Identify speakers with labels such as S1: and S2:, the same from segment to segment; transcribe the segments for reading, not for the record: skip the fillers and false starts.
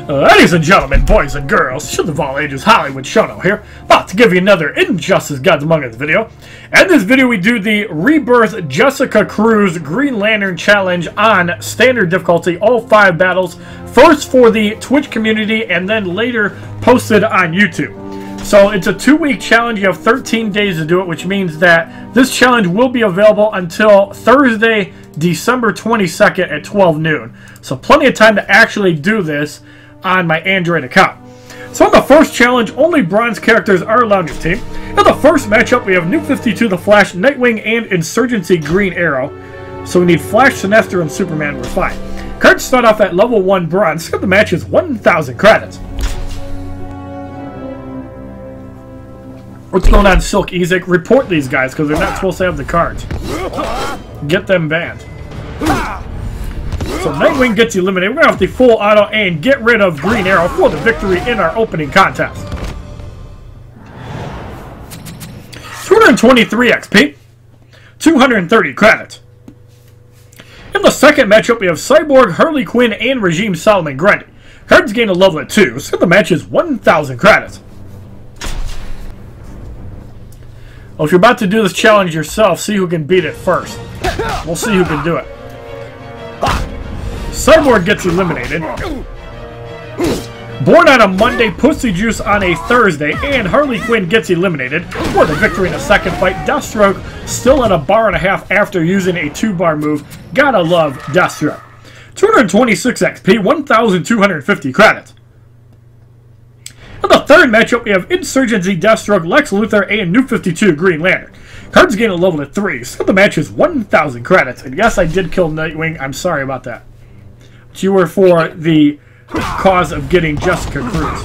S1: Ladies and gentlemen, boys and girls, children of all ages, Hollywood Shono here, about to give you another Injustice Gods Among Us video. In this video we do the Rebirth Jessica Cruz Green Lantern Challenge on standard difficulty, all 5 battles, first for the Twitch community and then later posted on YouTube. So it's a 2-week challenge. You have 13 days to do it, which means that this challenge will be available until Thursday, December 22nd at 12 noon. So plenty of time to actually do this on my Android account. So in the first challenge, only bronze characters are allowed on your team. In the first matchup, we have New 52, The Flash, Nightwing, and Insurgency Green Arrow. So we need Flash, Sinestro, and Superman. We're fine. Cards start off at level 1 bronze. The match is 1,000 credits. What's going on, Silk Ezek? Report these guys because they're not supposed to have the cards. Get them banned. So Nightwing gets eliminated. We're going to have the full auto and get rid of Green Arrow for the victory in our opening contest. 223 XP. 230 credits. In the second matchup, we have Cyborg, Harley Quinn, and Regime Solomon Grundy. Cards gain a level at 2, so the match is 1,000 credits. Well, if you're about to do this challenge yourself, see who can beat it first. We'll see who can do it. Cyborg gets eliminated. Born on a Monday, Pussy Juice on a Thursday, and Harley Quinn gets eliminated for the victory in the second fight. Deathstroke still at a bar and a half after using a 2-bar move. Gotta love Deathstroke. 226 XP, 1,250 credits. In the third matchup, we have Insurgency, Deathstroke, Lex Luthor, and New 52 Green Lantern. Cards gain a level at 3, so the match is 1,000 credits. And yes, I did kill Nightwing. I'm sorry about that. But you were for the cause of getting Jessica Cruz.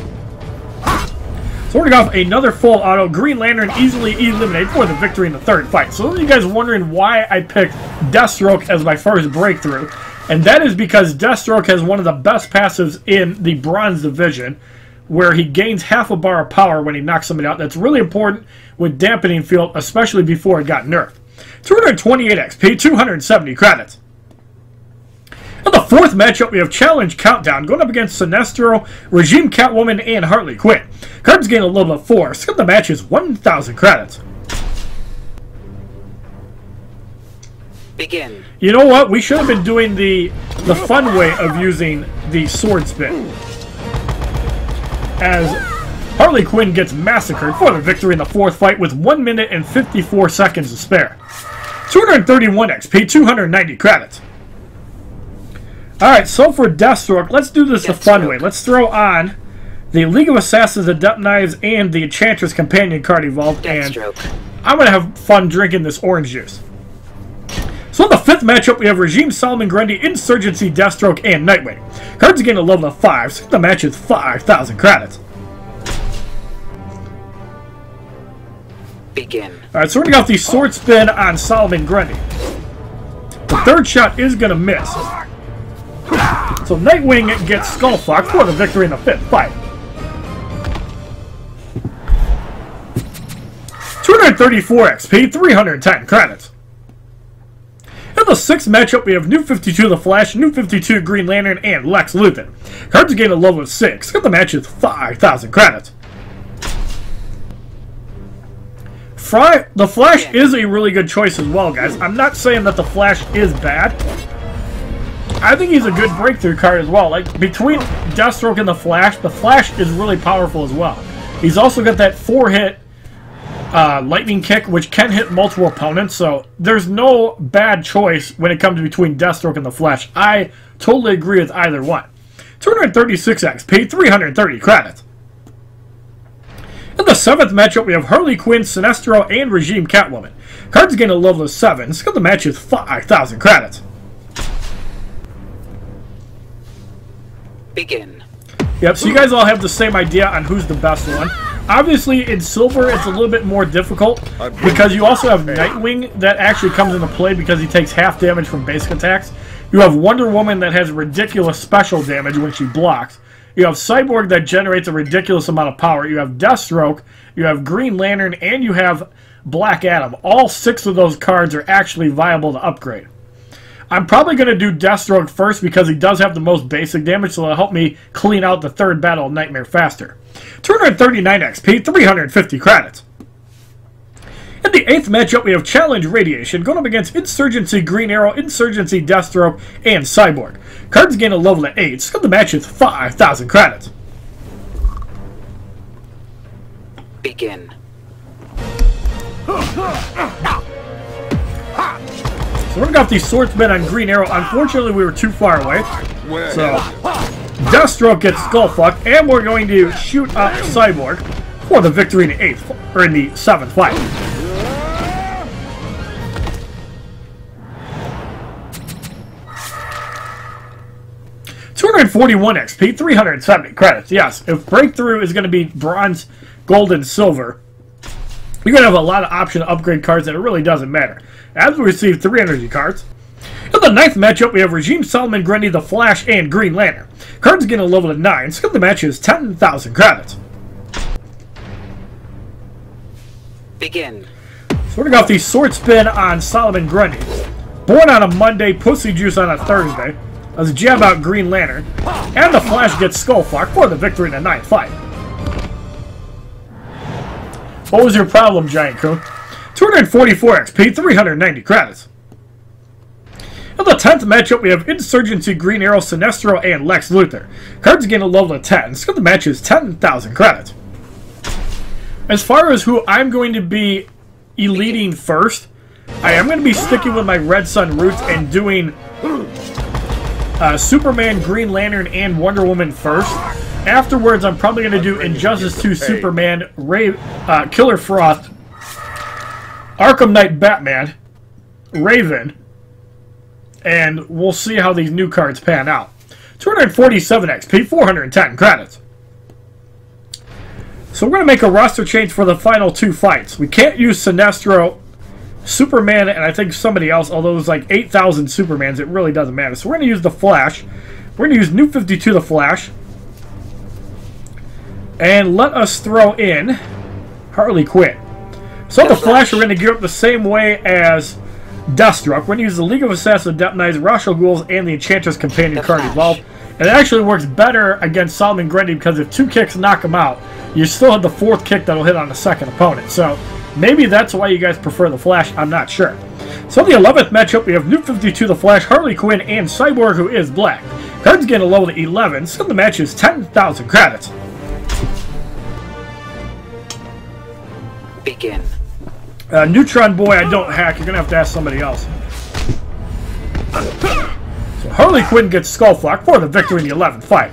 S1: So we're going to go off another full auto. Green Lantern easily eliminated for the victory in the third fight. So those of you guys wondering why I picked Deathstroke as my first breakthrough. And that is because Deathstroke has one of the best passives in the Bronze Division, where he gains half a bar of power when he knocks somebody out. That's really important with Dampening Field, especially before it got nerfed. 228 XP, 270 credits. In the fourth matchup, we have Challenge Countdown, going up against Sinestro, Regime Catwoman, and Harley Quinn. Cards gain a level of 4, so the match is 1,000 credits.
S2: Begin.
S1: You know what? We should have been doing the fun way of using the sword spin, as Harley Quinn gets massacred for the victory in the fourth fight with 1 minute and 54 seconds to spare. 231 XP, 290 credits. Alright, so for Deathstroke, let's do this the fun way. Let's throw on the League of Assassins, Adept Knives, and the Enchantress Companion card evolved, and I'm going to have fun drinking this orange juice. So in the fifth matchup, we have Regime Solomon Grundy, Insurgency, Deathstroke, and Nightwing. Cards gain a level of 5, so the match is 5,000 credits.
S2: Begin.
S1: Alright, so we're going to go off the sword spin on Solomon Grundy. The third shot is going to miss. So Nightwing gets Skullfucked for the victory in the fifth fight. 234 XP, 310 credits. In the sixth matchup, we have New 52 The Flash, New 52 Green Lantern, and Lex Luthor. Cards gain a level of 6. The match is 5,000 credits. The Flash is a really good choice as well, guys. I'm not saying that The Flash is bad. I think he's a good breakthrough card as well. Like, between Deathstroke and The Flash is really powerful as well. He's also got that 4-hit lightning kick, which can hit multiple opponents, so there's no bad choice when it comes between Deathstroke and The Flash. I totally agree with either one. 236 XP, 330 credits. In the seventh matchup, we have Harley Quinn, Sinestro, and Regime Catwoman. Cards gain a level of 7, so the match is 5,000 credits.
S2: Begin.
S1: Yep, so you guys all have the same idea on who's the best one. Obviously, in Silver, it's a little bit more difficult because you also have Nightwing that actually comes into play because he takes half damage from basic attacks. You have Wonder Woman that has ridiculous special damage when she blocks. You have Cyborg that generates a ridiculous amount of power. You have Deathstroke, you have Green Lantern, and you have Black Adam. All 6 of those cards are actually viable to upgrade. I'm probably going to do Deathstroke first because he does have the most basic damage, so it'll help me clean out the third battle of Nightmare faster. 239 XP, 350 credits. In the 8th matchup, we have Challenge Radiation going up against Insurgency Green Arrow, Insurgency Deathstroke, and Cyborg. Cards gain a level at 8, so the match is 5,000 credits.
S2: Begin.
S1: So we're going to go off the Swordsman on Green Arrow. Unfortunately, we were too far away. So Deathstroke gets Skullfucked, and we're going to shoot up Cyborg for the victory in the 8th, or in the 7th fight. $241 XP, 370 credits. Yes, if Breakthrough is going to be bronze, gold, and silver, you're going to have a lot of option to upgrade cards, and it really doesn't matter. As we receive 3 energy cards. In the 9th matchup, we have Regime Solomon Grundy, the Flash, and Green Lantern. Cards get a level of 9, so the match is 10,000 credits.
S2: Begin.
S1: So we're going to go off the Sword Spin on Solomon Grundy. Born on a Monday, Pussy Juice on a Thursday. Let's jab out Green Lantern. And the Flash gets Skullfuck for the victory in the 9th fight. What was your problem, Giant Coon? 244 XP, 390 credits. In the 10th matchup, we have Insurgency Green Arrow, Sinestro, and Lex Luthor. Cards gain a level of 10, so the match is 10,000 credits. As far as who I'm going to be eliting first, I am going to be sticking with my Red Sun roots and doing Superman, Green Lantern, and Wonder Woman first. Afterwards, I'm probably going to do Injustice 2 Superman, Killer Frost, Arkham Knight Batman, Raven, and we'll see how these new cards pan out. 247 XP, 410 credits. So we're going to make a roster change for the final 2 fights. We can't use Sinestro, Superman, and I think somebody else, although there's like 8,000 Supermans, it really doesn't matter. So we're going to use the Flash. We're going to use New 52 the Flash. And let us throw in Harley Quinn. So the Flash, we're going to gear up the same way as Deathstroke. We're going to use the League of Assassins, Death Knights, Ra's al Ghul's, and the Enchantress Companion card evolved. And it actually works better against Solomon Grundy because if 2 kicks knock him out, you still have the 4th kick that'll hit on the 2nd opponent. So maybe that's why you guys prefer the Flash. I'm not sure. So in the 11th matchup, we have New 52 the Flash, Harley Quinn, and Cyborg, who is black. Cards get a level to 11, so the match is 10,000 credits.
S2: Begin.
S1: Neutron Boy, I don't hack. You're going to have to ask somebody else. So Harley Quinn gets Skullfuck for the victory in the 11th fight.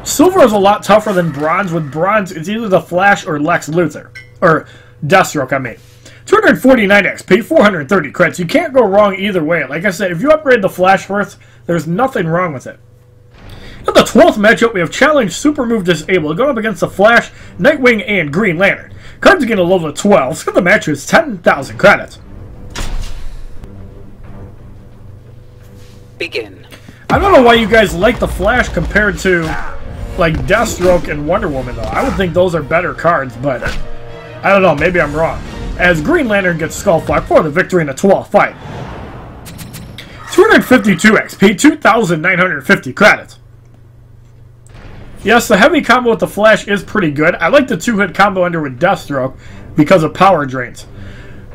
S1: Silver is a lot tougher than Bronze. With Bronze, it's either the Flash or Lex Luthor. Or Deathstroke, I mean. 249 XP, 430 credits. You can't go wrong either way. Like I said, if you upgrade the Flash first, there's nothing wrong with it. In the 12th matchup, we have Challenge Super Move Disabled going up against the Flash, Nightwing, and Green Lantern. Cards get a level of 12, so the match is 10,000 credits.
S2: Begin.
S1: I don't know why you guys like the Flash compared to, like, Deathstroke and Wonder Woman, though. I would think those are better cards, but I don't know, maybe I'm wrong. As Green Lantern gets Skullfuck for the victory in the 12th fight. 252 XP, 2,950 credits. Yes, the heavy combo with the Flash is pretty good. I like the 2-hit combo under with Deathstroke because of power drains.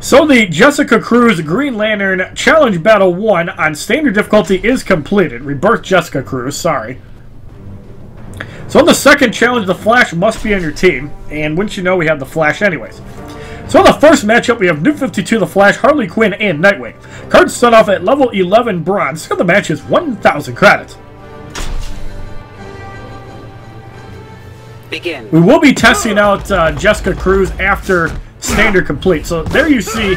S1: So the Jessica Cruz Green Lantern Challenge Battle 1 on Standard Difficulty is completed. Rebirth Jessica Cruz, sorry. So in the second challenge, the Flash must be on your team. And wouldn't you know, we have the Flash anyways. So in the first matchup, we have New 52 the Flash, Harley Quinn, and Nightwing. Cards start off at level 11 Bronze, so the match is 1,000 credits.
S2: Begin.
S1: We will be testing out Jessica Cruz after Standard Complete. So there you see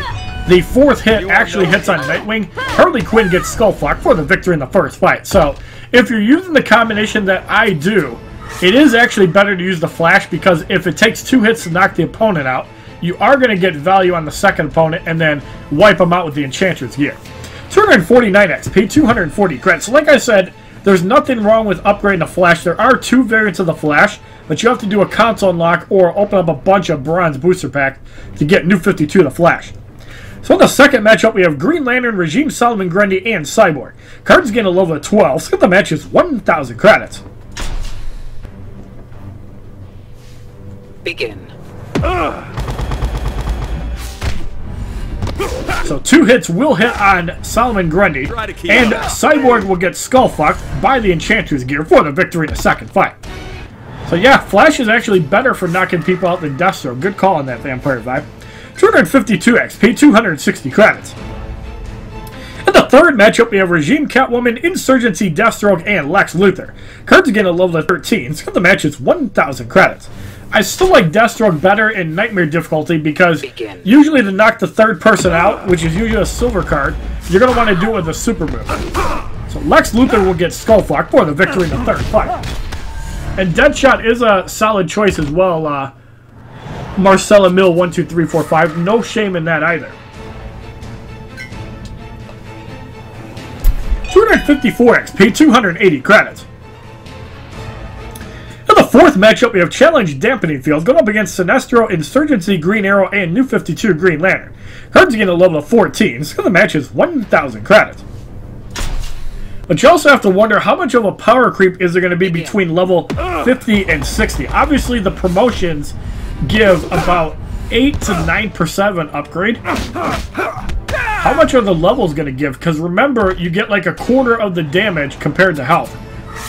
S1: the 4th hit actually hits on Nightwing. Harley Quinn gets Skullfuck for the victory in the first fight. So if you're using the combination that I do, it is actually better to use the Flash because if it takes 2 hits to knock the opponent out, you are going to get value on the second opponent and then wipe them out with the Enchantress gear. 249 XP, 240 credits. So like I said, there's nothing wrong with upgrading the Flash. There are 2 variants of the Flash, but you have to do a console unlock or open up a bunch of bronze booster pack to get New 52 the Flash. So in the second matchup, we have Green Lantern, Regime Solomon Grundy, and Cyborg. Cards gain a level of 12. So the match is 1,000 credits.
S2: Begin.
S1: So 2 hits will hit on Solomon Grundy, and Cyborg will get skullfucked by the Enchantress gear for the victory in the second fight. So yeah, Flash is actually better for knocking people out than Deathstroke. Good call on that, Vampire Vibe. 252 XP, 260 credits. In the third matchup, we have Regime Catwoman, Insurgency, Deathstroke, and Lex Luthor. Cards again a level of 13, so the match is 1,000 credits. I still like Deathstroke better in Nightmare difficulty because usually to knock the third person out, which is usually a silver card, you're going to want to do it with a super move. So Lex Luthor will get skullfucked for the victory in the third fight. And Deadshot is a solid choice as well. Marcella Mill 1, 2, 3, 4, 5. No shame in that either. 254 XP, 280 credits. In the fourth matchup, we have Challenge Dampening Field going up against Sinestro, Insurgency, Green Arrow, and New 52 Green Lantern. Cards again a level of 14, so the match is 1,000 credits. But you also have to wonder how much of a power creep is there going to be between level 50 and 60. Obviously, the promotions give about 8 to 9% of an upgrade. How much are the levels going to give? Because remember, you get like a quarter of the damage compared to health.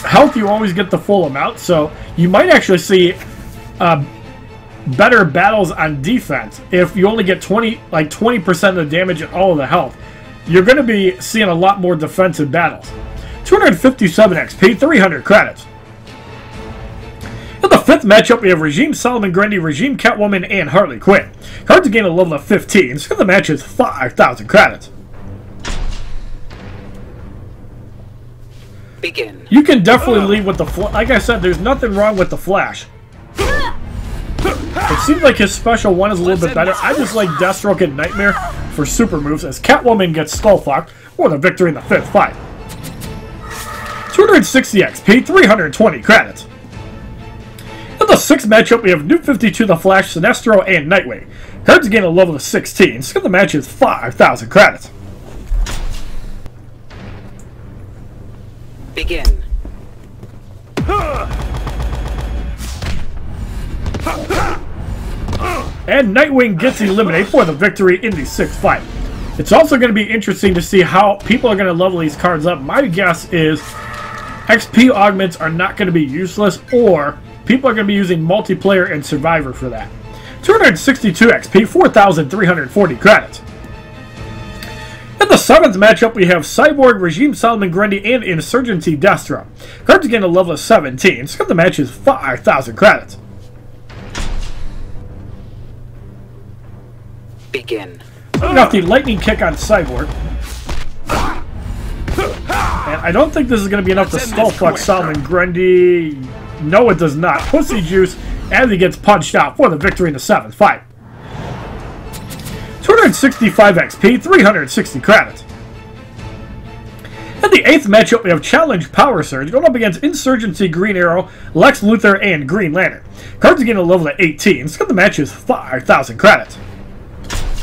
S1: Health, you always get the full amount, so you might actually see better battles on defense. If you only get 20% of the damage and all of the health, you're going to be seeing a lot more defensive battles. 257 XP, 300 credits. In the fifth matchup, we have Regime Solomon Grundy, Regime Catwoman, and Harley Quinn. Cards gain a level of 15, so the match is 5,000 credits.
S2: Begin.
S1: You can definitely lead with the Flash. Like I said, there's nothing wrong with the Flash. It seems like his special one is a little bit better. I just like Deathstroke and Nightmare for super moves as Catwoman gets skullfucked for the victory in the fifth fight. 260 XP, 320 credits. In the sixth matchup, we have New 52 the Flash, Sinestro, and Nightwing. Cards gain a level of 16, so the match is 5,000 credits.
S2: Begin.
S1: And Nightwing gets eliminated for the victory in the sixth fight. It's also going to be interesting to see how people are going to level these cards up. My guess is XP augments are not going to be useless, or people are going to be using multiplayer and survivor for that. 262 XP, 4,340 credits. In the seventh matchup, we have Cyborg, Regime Solomon Grundy, and Insurgency Deathstroke. Cards gain a level of 17, so the match is 5,000 credits.
S2: Begin.
S1: Got the lightning kick on Cyborg. And I don't think this is going to be enough to skullfuck Solomon Grundy. No, it does not. Pussy Juice as he gets punched out for the victory in the seventh fight. 265 XP, 360 credits. In the eighth matchup, we have Challenge Power Surge going up against Insurgency, Green Arrow, Lex Luthor, and Green Lantern. Cards gain a level of 18, so the match is 5,000 credits.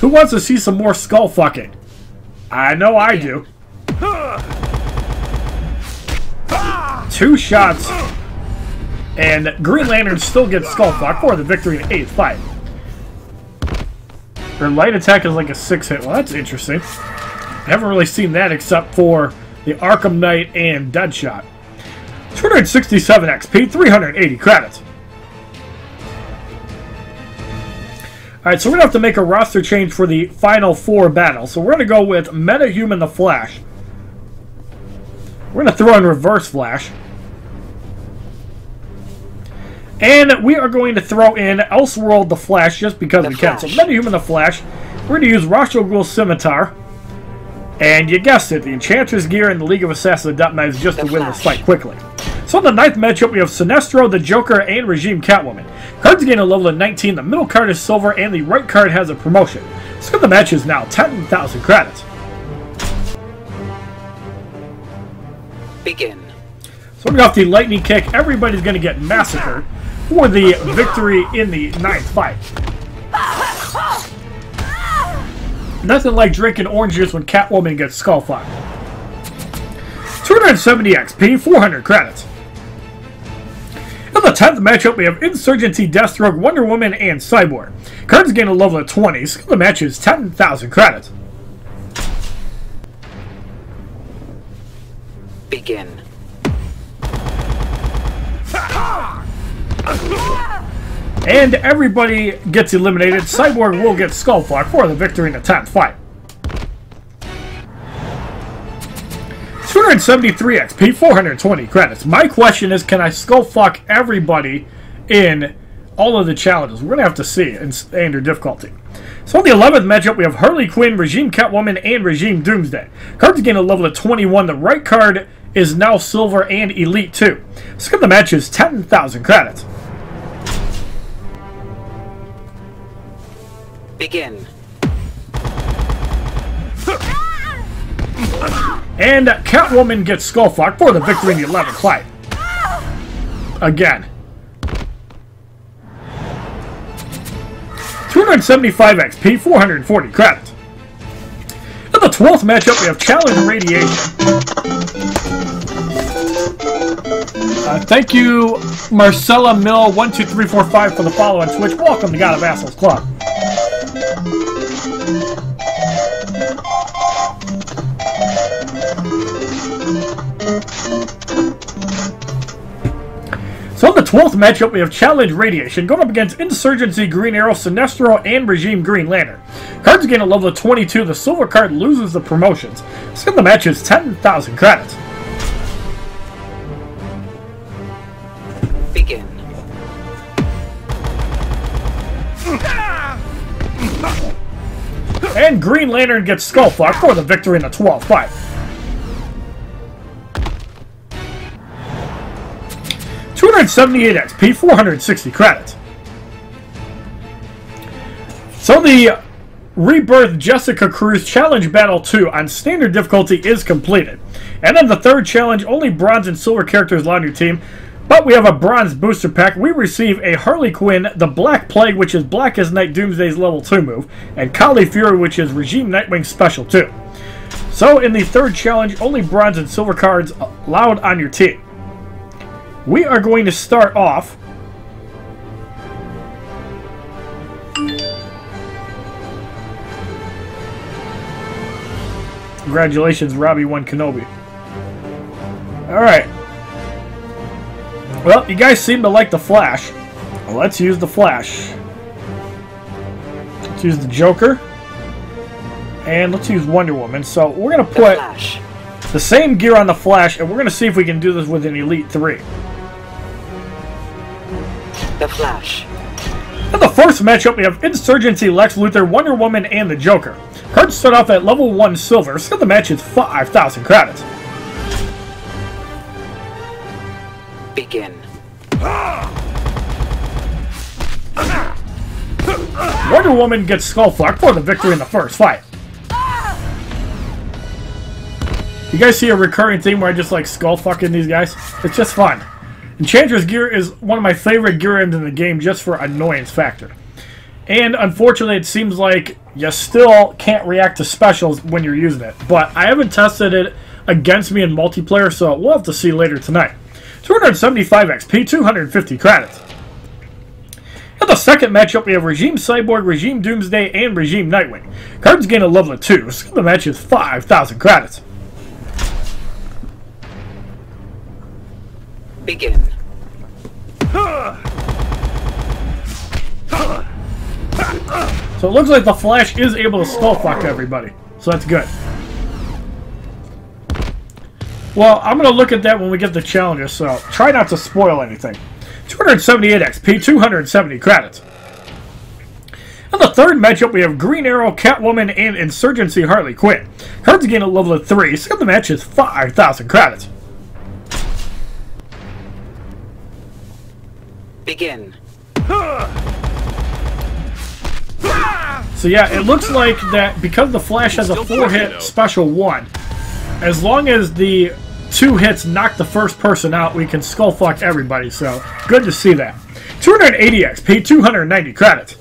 S1: Who wants to see some more skull fucking? I know I do. 2 shots, and Green Lantern still gets skull fucked for the victory in the eighth fight. Her light attack is like a 6-hit. Well, that's interesting. I haven't really seen that except for the Arkham Knight and Deadshot. 267 XP, 380 credits. Alright, so we're going to have to make a roster change for the final 4 battles. So we're going to go with Metahuman the Flash. We're going to throw in Reverse Flash. And we are going to throw in Elseworld the Flash just because we can. So Metahuman the Flash. We're going to use Ra's al Ghul's Scimitar. And you guessed it, the Enchantress gear and the League of Assassins Adept Knives just to win this fight quickly. So in the ninth matchup, we have Sinestro, the Joker, and Regime Catwoman. Cards gain a level of 19, the middle card is silver, and the right card has a promotion. So the match is now 10,000 credits.
S2: Begin.
S1: Starting off the lightning kick, everybody's going to get massacred for the victory in the 9th fight. Nothing like drinking orange juice when Catwoman gets skull fucked. 270 XP, 400 credits. In the 10th matchup, we have Insurgency, Deathstroke, Wonder Woman, and Cyborg. Cards gain a level of 20. Skill of the match is 10,000 credits.
S2: Begin.
S1: And everybody gets eliminated. Cyborg will get skullfucked for the victory in the 10th fight. 273 XP, 420 credits. My question is, can I skullfuck everybody in all of the challenges? We're going to have to see in standard difficulty. So in the 11th matchup, we have Harley Quinn, Regime Catwoman, and Regime Doomsday. Cards gain a level of 21. The right card is now Silver and Elite 2. Skill of the match is 10,000 credits.
S2: Begin.
S1: And Catwoman gets skullfucked for the victory in the 11th fight. Again. 275 XP, 440 credits. In the 12th matchup, we have Challenge Radiation. Thank you, Marcella Mill 12345 for the follow on Twitch. Welcome to God of Assholes Club. So in the 12th matchup, we have Challenge Radiation going up against Insurgency, Green Arrow, Sinestro, and Regime Green Lantern. Cards gain a level of 22. The silver card loses the promotions. Skill of the match is 10,000 credits.
S2: Begin.
S1: And Green Lantern gets skullfucked for the victory in the 12th fight. $278 XP, 460 credits. So the Rebirth Jessica Cruz Challenge Battle 2 on standard difficulty is completed. And then the third challenge, only bronze and silver characters allowed on your team. But we have a bronze booster pack. We receive a Harley Quinn, the Black Plague, which is Black as Night Doomsday's level 2 move, and Kali Fury, which is Regime Nightwing special 2. So in the third challenge, only bronze and silver cards allowed on your team. We are going to start off Congratulations, Robbie won Kenobi. Alright. Well, you guys seem to like the Flash. Well, let's use the Flash. Let's use the Joker. And let's use Wonder Woman. So we're going to put the same gear on the Flash, and we're going to see if we can do this with an Elite 3.
S2: The Flash.
S1: In the first matchup, we have Insurgency, Lex Luthor, Wonder Woman, and the Joker. Cards start off at level 1 silver, so the match is 5,000 credits.
S2: Begin.
S1: Wonder Woman gets skullfucked for the victory in the first fight. You guys see a recurring theme where I just like skullfucking these guys? It's just fun. Enchantress gear is one of my favorite gear items in the game just for annoyance factor. And unfortunately, it seems like you still can't react to specials when you're using it. But I haven't tested it against me in multiplayer, so we'll have to see later tonight. 275 XP, 250 credits. In the second matchup, we have Regime Cyborg, Regime Doomsday, and Regime Nightwing. Cards gain a level of 2, so the match is 5,000 credits.
S2: Begin.
S1: So it looks like the Flash is able to skullfuck everybody, so that's good. Well, I'm going to look at that when we get the challenges, so try not to spoil anything. 278 XP, 270 credits. In the third matchup, we have Green Arrow, Catwoman, and Insurgency Harley Quinn. Cards gain a level of 3, so the match is 5,000 credits.
S2: Begin.
S1: So yeah, it looks like that because the Flash has a 4-hit special 1, as long as the 2 hits knock the first person out, we can skull fuck everybody, so good to see that. 280 XP, 290 credits.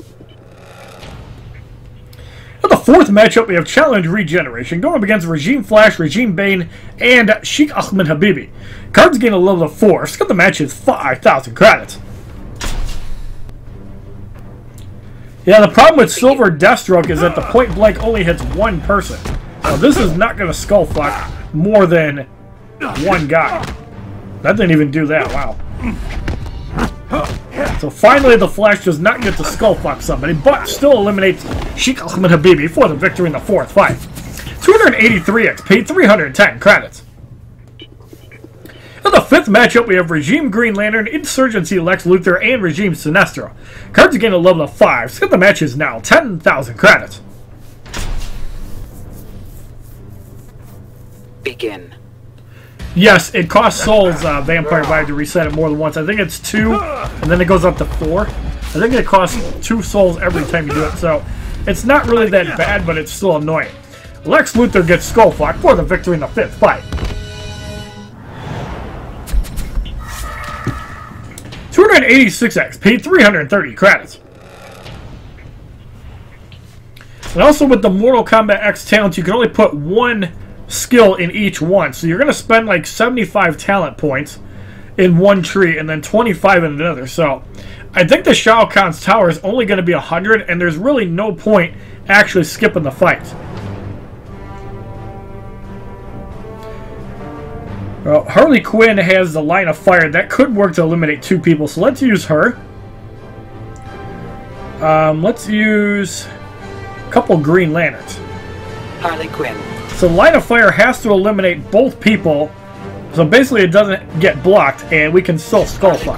S1: In the 4th matchup, we have Challenge Regeneration, going up against Regime Flash, Regime Bane, and Sheikh Ahmed Habibi. Cards gain a level of 4. Skip the match is 5,000 credits. Yeah, the problem with Silver Deathstroke is that the point blank only hits 1 person. Now, this is not going to skull fuck more than 1 guy. That didn't even do that, wow. So finally the Flash does not get to skull fuck somebody, but still eliminates Sheikh Ahmed Habibi for the victory in the 4th fight. 283 XP, 310 credits. In the 5th matchup, we have Regime Green Lantern, Insurgency Lex Luthor, and Regime Sinestro. Cards gain a level of 5. Skip the match is now 10,000 credits.
S2: Begin.
S1: Yes, it costs souls, Vampire Vibe, to reset it more than once. I think it's 2, and then it goes up to 4. I think it costs 2 souls every time you do it, so it's not really that bad, but it's still annoying. Lex Luthor gets skull fucked for the victory in the 5th fight. 286 XP, 330 credits. And also with the Mortal Kombat X talents, you can only put 1 skill in each one. So you're going to spend like 75 talent points in one tree and then 25 in another. So I think the Shao Kahn's tower is only going to be 100, and there's really no point actually skipping the fight. Well, Harley Quinn has the line of fire. That could work to eliminate 2 people, so let's use her. Let's use a couple Green Lanterns.
S2: Harley Quinn.
S1: So line of fire has to eliminate both people, so basically it doesn't get blocked, and we can still skull fuck.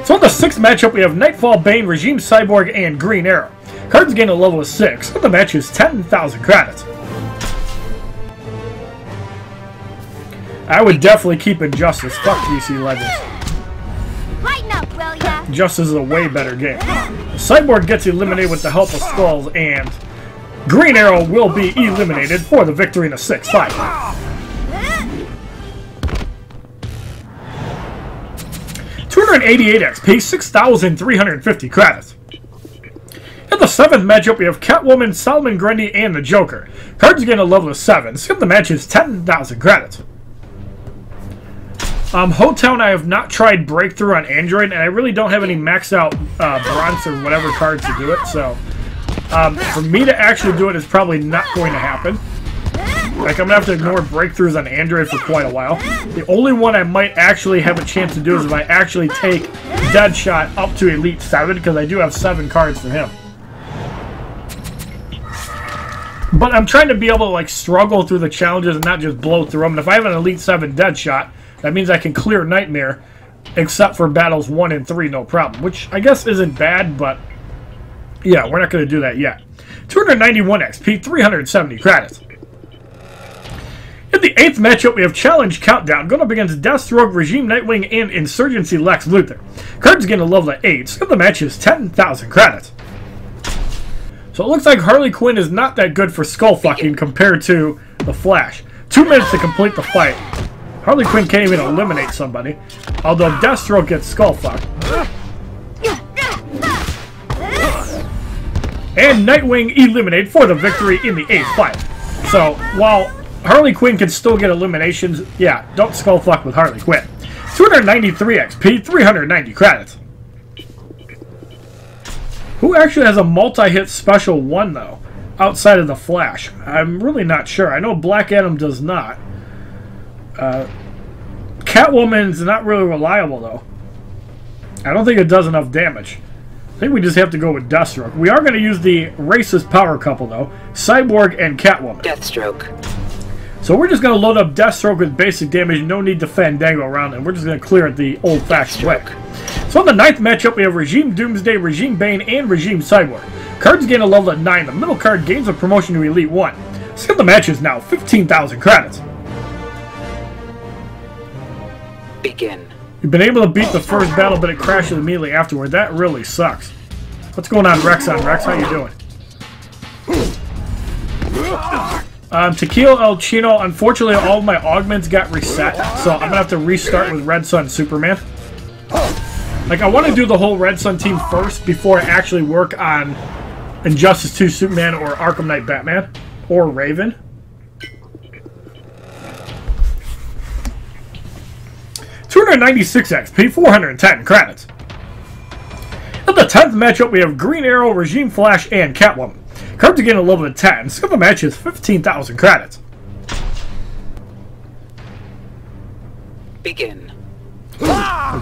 S1: So in the 6th matchup, we have Nightfall, Bane, Regime Cyborg, and Green Arrow. Cards gain a level of 6, but the match is 10,000 credits. I would definitely keep Injustice. Fuck DC Legends.
S3: Lighten up, will ya?
S1: Injustice is a way better game. Cyborg gets eliminated with the help of Skulls, and Green Arrow will be eliminated for the victory in the 6th fight. 288 XP, 6,350 credits. In the 7th matchup, we have Catwoman, Solomon Grundy, and the Joker. Cards gain a level of 7. Skip the match is 10,000 credits. Hotown, I have not tried Breakthrough on Android, and I really don't have any maxed out bronze or whatever cards to do it, so for me to actually do it is probably not going to happen. Like, I'm going to have to ignore Breakthroughs on Android for quite a while. The only one I might actually have a chance to do is if I actually take Deadshot up to Elite 7, because I do have 7 cards for him. But I'm trying to be able to, like, struggle through the challenges and not just blow through them. And if I have an Elite 7 Deadshot, that means I can clear Nightmare, except for battles 1 and 3, no problem. Which I guess isn't bad, but yeah, we're not going to do that yet. 291 XP, 370 credits. In the 8th matchup, we have Challenge Countdown, going up against Deathstroke, Regime Nightwing, and Insurgency Lex Luthor. Cards gain a level of 8, so the match is 10,000 credits. So it looks like Harley Quinn is not that good for skull fucking compared to the Flash. 2 minutes to complete the fight. Harley Quinn can't even eliminate somebody, although Deathstroke gets skull fucked. And Nightwing eliminated for the victory in the 8th fight. So while Harley Quinn can still get eliminations, yeah, don't skull fuck with Harley Quinn. 293 XP, 390 credits. Who actually has a multi-hit special 1 though, outside of the Flash? I'm really not sure. I know Black Adam does not. Catwoman's not really reliable though. I don't think it does enough damage. I think we just have to go with Deathstroke. We are going to use the racist power couple though, Cyborg and Catwoman.
S2: Deathstroke.
S1: So we're just going to load up Deathstroke with basic damage, no need to Fandango around it. We're just going to clear it the old-fashioned way. So in the 9th matchup, we have Regime Doomsday, Regime Bane, and Regime Cyborg. Cards gain a level at 9. The middle card gains a promotion to Elite 1. Skip the match is now 15,000 credits.
S2: Begin.
S1: You've been able to beat the first battle, but it crashes immediately afterward. That really sucks. What's going on, Rex? Rex, how you doing? Tequila El Chino, unfortunately all of my augments got reset, so I'm going to have to restart with Red Sun Superman. Like, I want to do the whole Red Sun team first before I actually work on Injustice 2 Superman or Arkham Knight Batman or Raven. $296 XP, 410 credits. In the 10th matchup, we have Green Arrow, Regime Flash, and Catwoman. Cards again a level of 10. Skill of the match is 15,000 credits.
S2: Begin.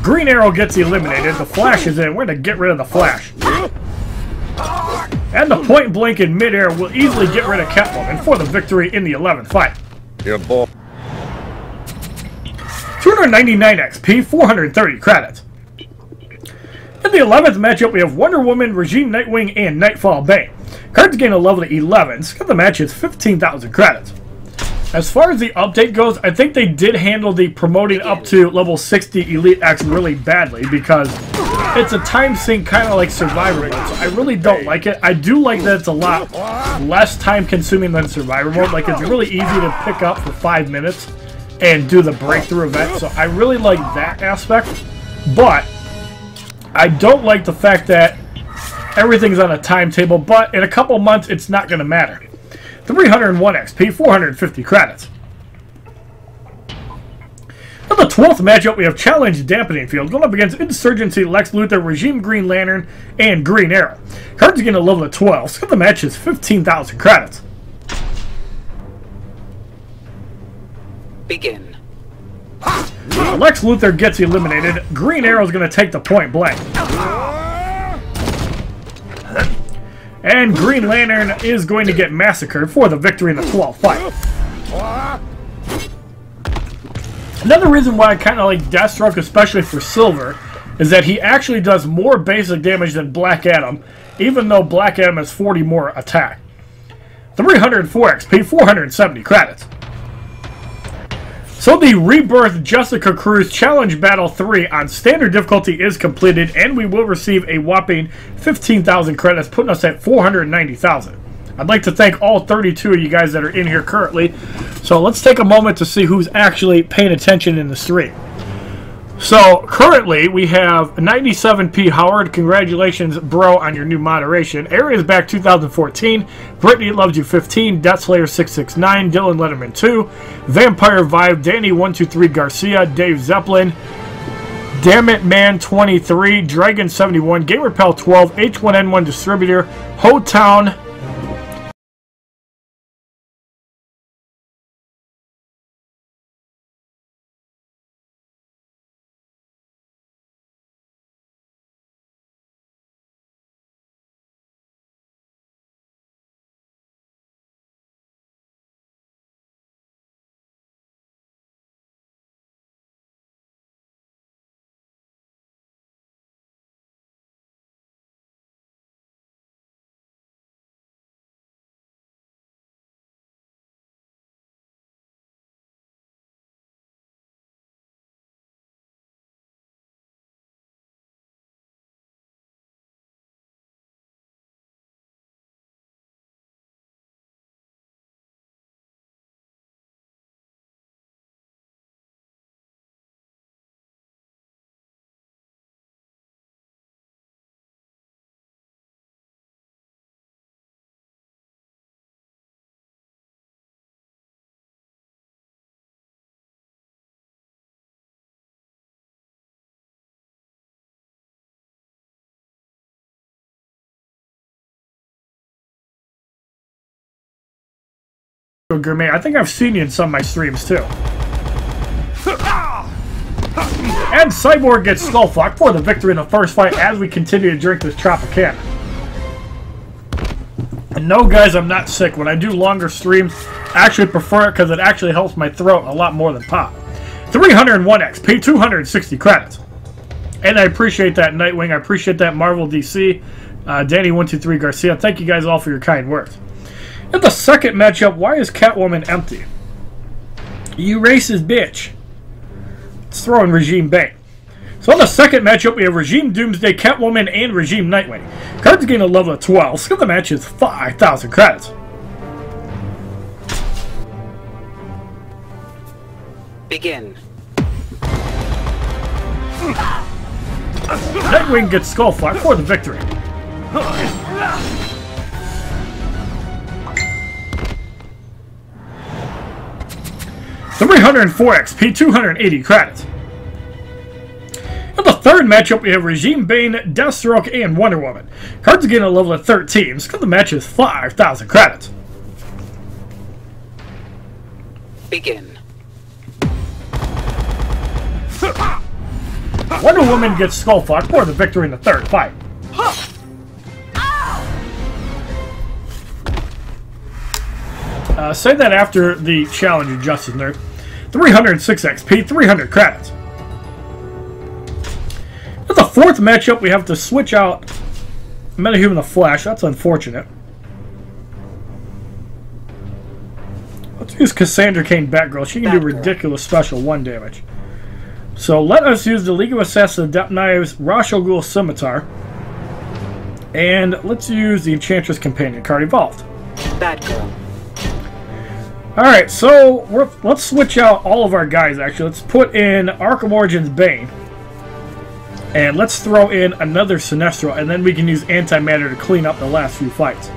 S1: Green Arrow gets eliminated. The Flash is in. We're going to get rid of the Flash. And the point blank in midair will easily get rid of Catwoman for the victory in the 11th fight.
S4: Yeah, boy.
S1: 299 XP, 430 credits. In the 11th matchup, we have Wonder Woman, Regime Nightwing, and Nightfall Bane. Cards gain a level of 11. Skill of the match is 15,000 credits. As far as the update goes, I think they did handle the promoting up to level 60 Elite X really badly because it's a time sink kind of like Survivor mode, so I really don't like it. I do like that it's a lot less time consuming than Survivor mode. Like, it's really easy to pick up for 5 minutes and do the breakthrough event, so I really like that aspect. But I don't like the fact that everything's on a timetable, but in a couple months it's not going to matter. 301 XP, 450 credits. In the 12th matchup, we have Challenge Dampening Field going up against Insurgency, Lex Luthor, Regime Green Lantern, and Green Arrow. Cards again a level of 12. Skill of the match is 15,000 credits.
S2: Begin.
S1: Lex Luthor gets eliminated. Green Arrow is going to take the point blank. And Green Lantern is going to get massacred for the victory in the 12th fight. Another reason why I kind of like Deathstroke, especially for Silver, is that he actually does more basic damage than Black Adam, even though Black Adam has 40 more attack. 304 XP, 470 credits. So the Rebirth Jessica Cruz Challenge Battle 3 on Standard difficulty is completed, and we will receive a whopping 15,000 credits, putting us at 490,000. I'd like to thank all 32 of you guys that are in here currently. So let's take a moment to see who's actually paying attention in the stream. So currently we have 97P Howard. Congratulations, bro, on your new moderation. Arias back 2014. Brittany loves you 15. Deathslayer 669. Dylan Letterman 2. Vampire Vibe. Danny 123 Garcia. Dave Zeppelin. Damn It Man 23. Dragon 71. GamerPal 12. H1N1 Distributor. Ho Town. Gourmet. I think I've seen you in some of my streams too. And Cyborg gets Skullfuck for the victory in the first fight as we continue to drink this Tropicana. And no, guys, I'm not sick. When I do longer streams, I actually prefer it because it actually helps my throat a lot more than pop. 301 XP, 260 credits. And I appreciate that, Nightwing. I appreciate that, Marvel DC. Danny123 Garcia. Thank you guys all for your kind words. In the second matchup, why is Catwoman empty? You racist bitch. Let's throw in Regime Bane. So in the second matchup, we have Regime Doomsday, Catwoman, and Regime Nightwing. Cards gain a level of 12. Skill of the match is 5,000 credits.
S2: Begin.
S1: Nightwing gets Skullfire for the victory. $304 XP, 280 credits. In the third matchup, we have Regime Bane, Deathstroke, and Wonder Woman. Cards again a level of 13, so the match is 5,000 credits.
S2: Begin.
S1: Wonder Woman gets Skullfuck for the victory in the third fight. Say that after the challenge of Justice Nerd. 306 XP, 300 credits. In the fourth matchup, we have to switch out Metahuman the Flash. That's unfortunate. Let's use Cassandra Cain Batgirl. She can do ridiculous special 1 damage. So let us use the League of Assassins Adept Knives Ra's al Ghul Scimitar. And let's use the Enchantress Companion card evolved.
S2: Batgirl.
S1: Alright, so let's switch out all of our guys actually. Let's put in Arkham Origins Bane. And let's throw in another Sinestro, and then we can use Antimatter to clean up the last few fights.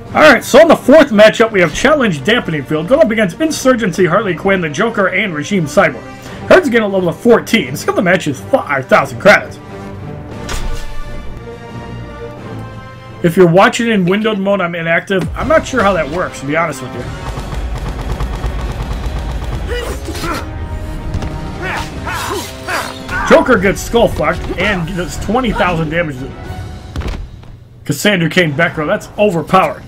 S1: Alright, so in the fourth matchup, we have Challenge Dampening Field going up against Insurgency, Harley Quinn, the Joker, and Regime Cyborg. Cards again a level of 14, so the match is 5,000 credits. If you're watching in windowed mode, I'm inactive. I'm not sure how that works, to be honest with you. Joker gets Skullfucked and does 20,000 damage to Cassandra Cain Batgirl. That's overpowered.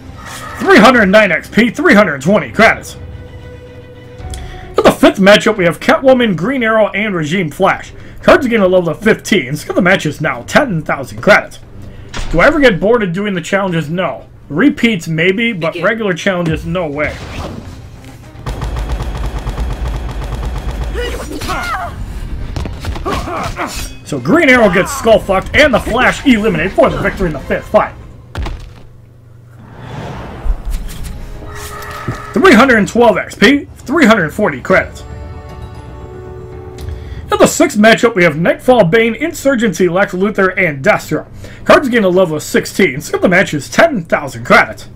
S1: 309 XP, 320 credits. In the fifth matchup, we have Catwoman, Green Arrow, and Regime Flash. Cards again a level of 15, so the match is now 10,000 credits. Do I ever get bored of doing the challenges? No. Repeats maybe, but regular challenges, no way. So Green Arrow gets Skullfucked and the Flash eliminated for the victory in the fifth fight. 312 XP, 340 credits. In the sixth matchup, we have Nightfall Bane, Insurgency, Lex Luthor, and Deathstroke. Cards gain a level of 16, so the match is 10,000 credits.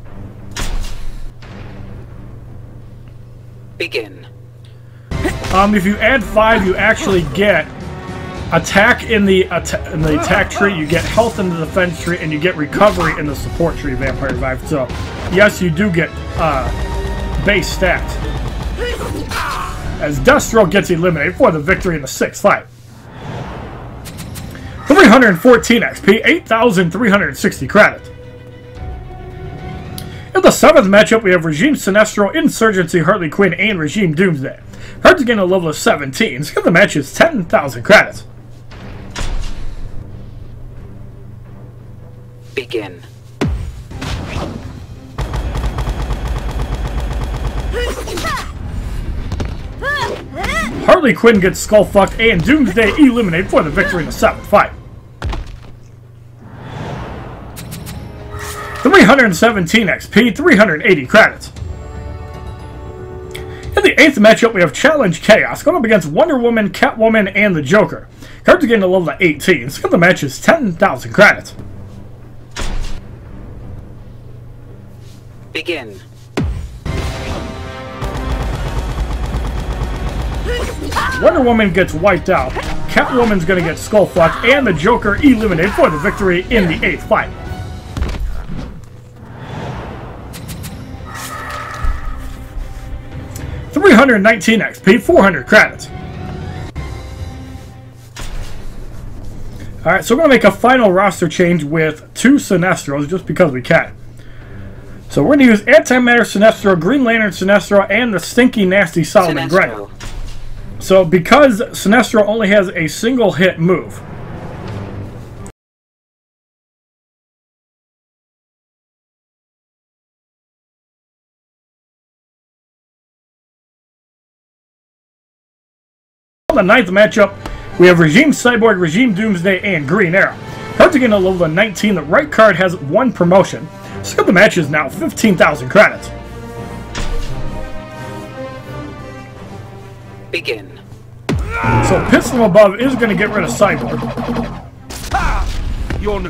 S2: Begin.
S1: If you add 5, you actually get attack in the attack tree, you get health in the defense tree, and you get recovery in the support tree, Vampire Revive. So, yes, you do get base stats. As Deathstroke gets eliminated for the victory in the sixth fight. 314 XP, 8,360 credits. In the seventh matchup, we have Regime Sinestro, Insurgency, Harley Quinn, and Regime Doomsday. Cards again a level of 17, so the match is 10,000 credits.
S2: Begin.
S1: Harley Quinn gets Skullfucked and Doomsday eliminated for the victory in the seventh fight. 317 XP, 380 credits. In the eighth matchup, we have Challenge Chaos going up against Wonder Woman, Catwoman, and the Joker. Cards are getting a level of 18, so the match is 10,000 credits.
S2: Begin.
S1: Wonder Woman gets wiped out, Catwoman's going to get Skullfucked, and the Joker eliminated for the victory in the eighth fight. $319 XP, 400 credits. Alright, so we're going to make a final roster change with 2 Sinestros just because we can. So we're going to use Antimatter Sinestro, Green Lantern Sinestro, and the Stinky Nasty Solomon Gray. So because Sinestro only has a single hit move, on the ninth matchup, we have Regime Cyborg, Regime Doomsday, and Green Arrow. Cards are getting a level of 19. The right card has 1 promotion. So the match is now 15,000 credits.
S2: Begin.
S1: So Piss from Above is going to get rid of Cyborg.
S4: You're no.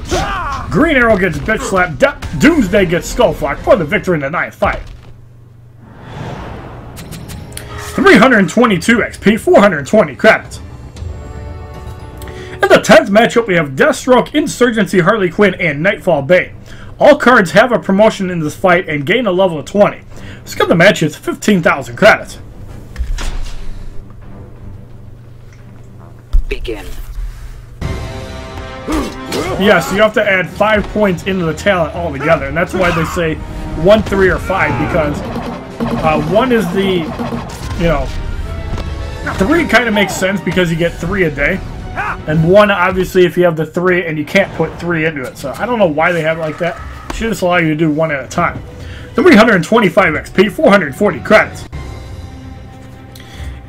S1: Green Arrow gets Bitch Slap. Doomsday gets Skullfuck for the victory in the 9th fight. 322 XP, 420 credits. In the 10th matchup, we have Deathstroke, Insurgency, Harley Quinn, and Nightfall Bane. All cards have a promotion in this fight and gain a level of 20. Let's get the match, it's 15,000 credits.
S2: Begin.
S1: Yes, you have to add 5 points into the talent altogether, and that's why they say 1, 3, or 5, because 1 is the, 3 kind of makes sense because you get 3 a day, and 1 obviously if you have the 3 and you can't put 3 into it. So I don't know why they have it like that. It should just allow you to do 1 at a time. 325 XP, 440 credits.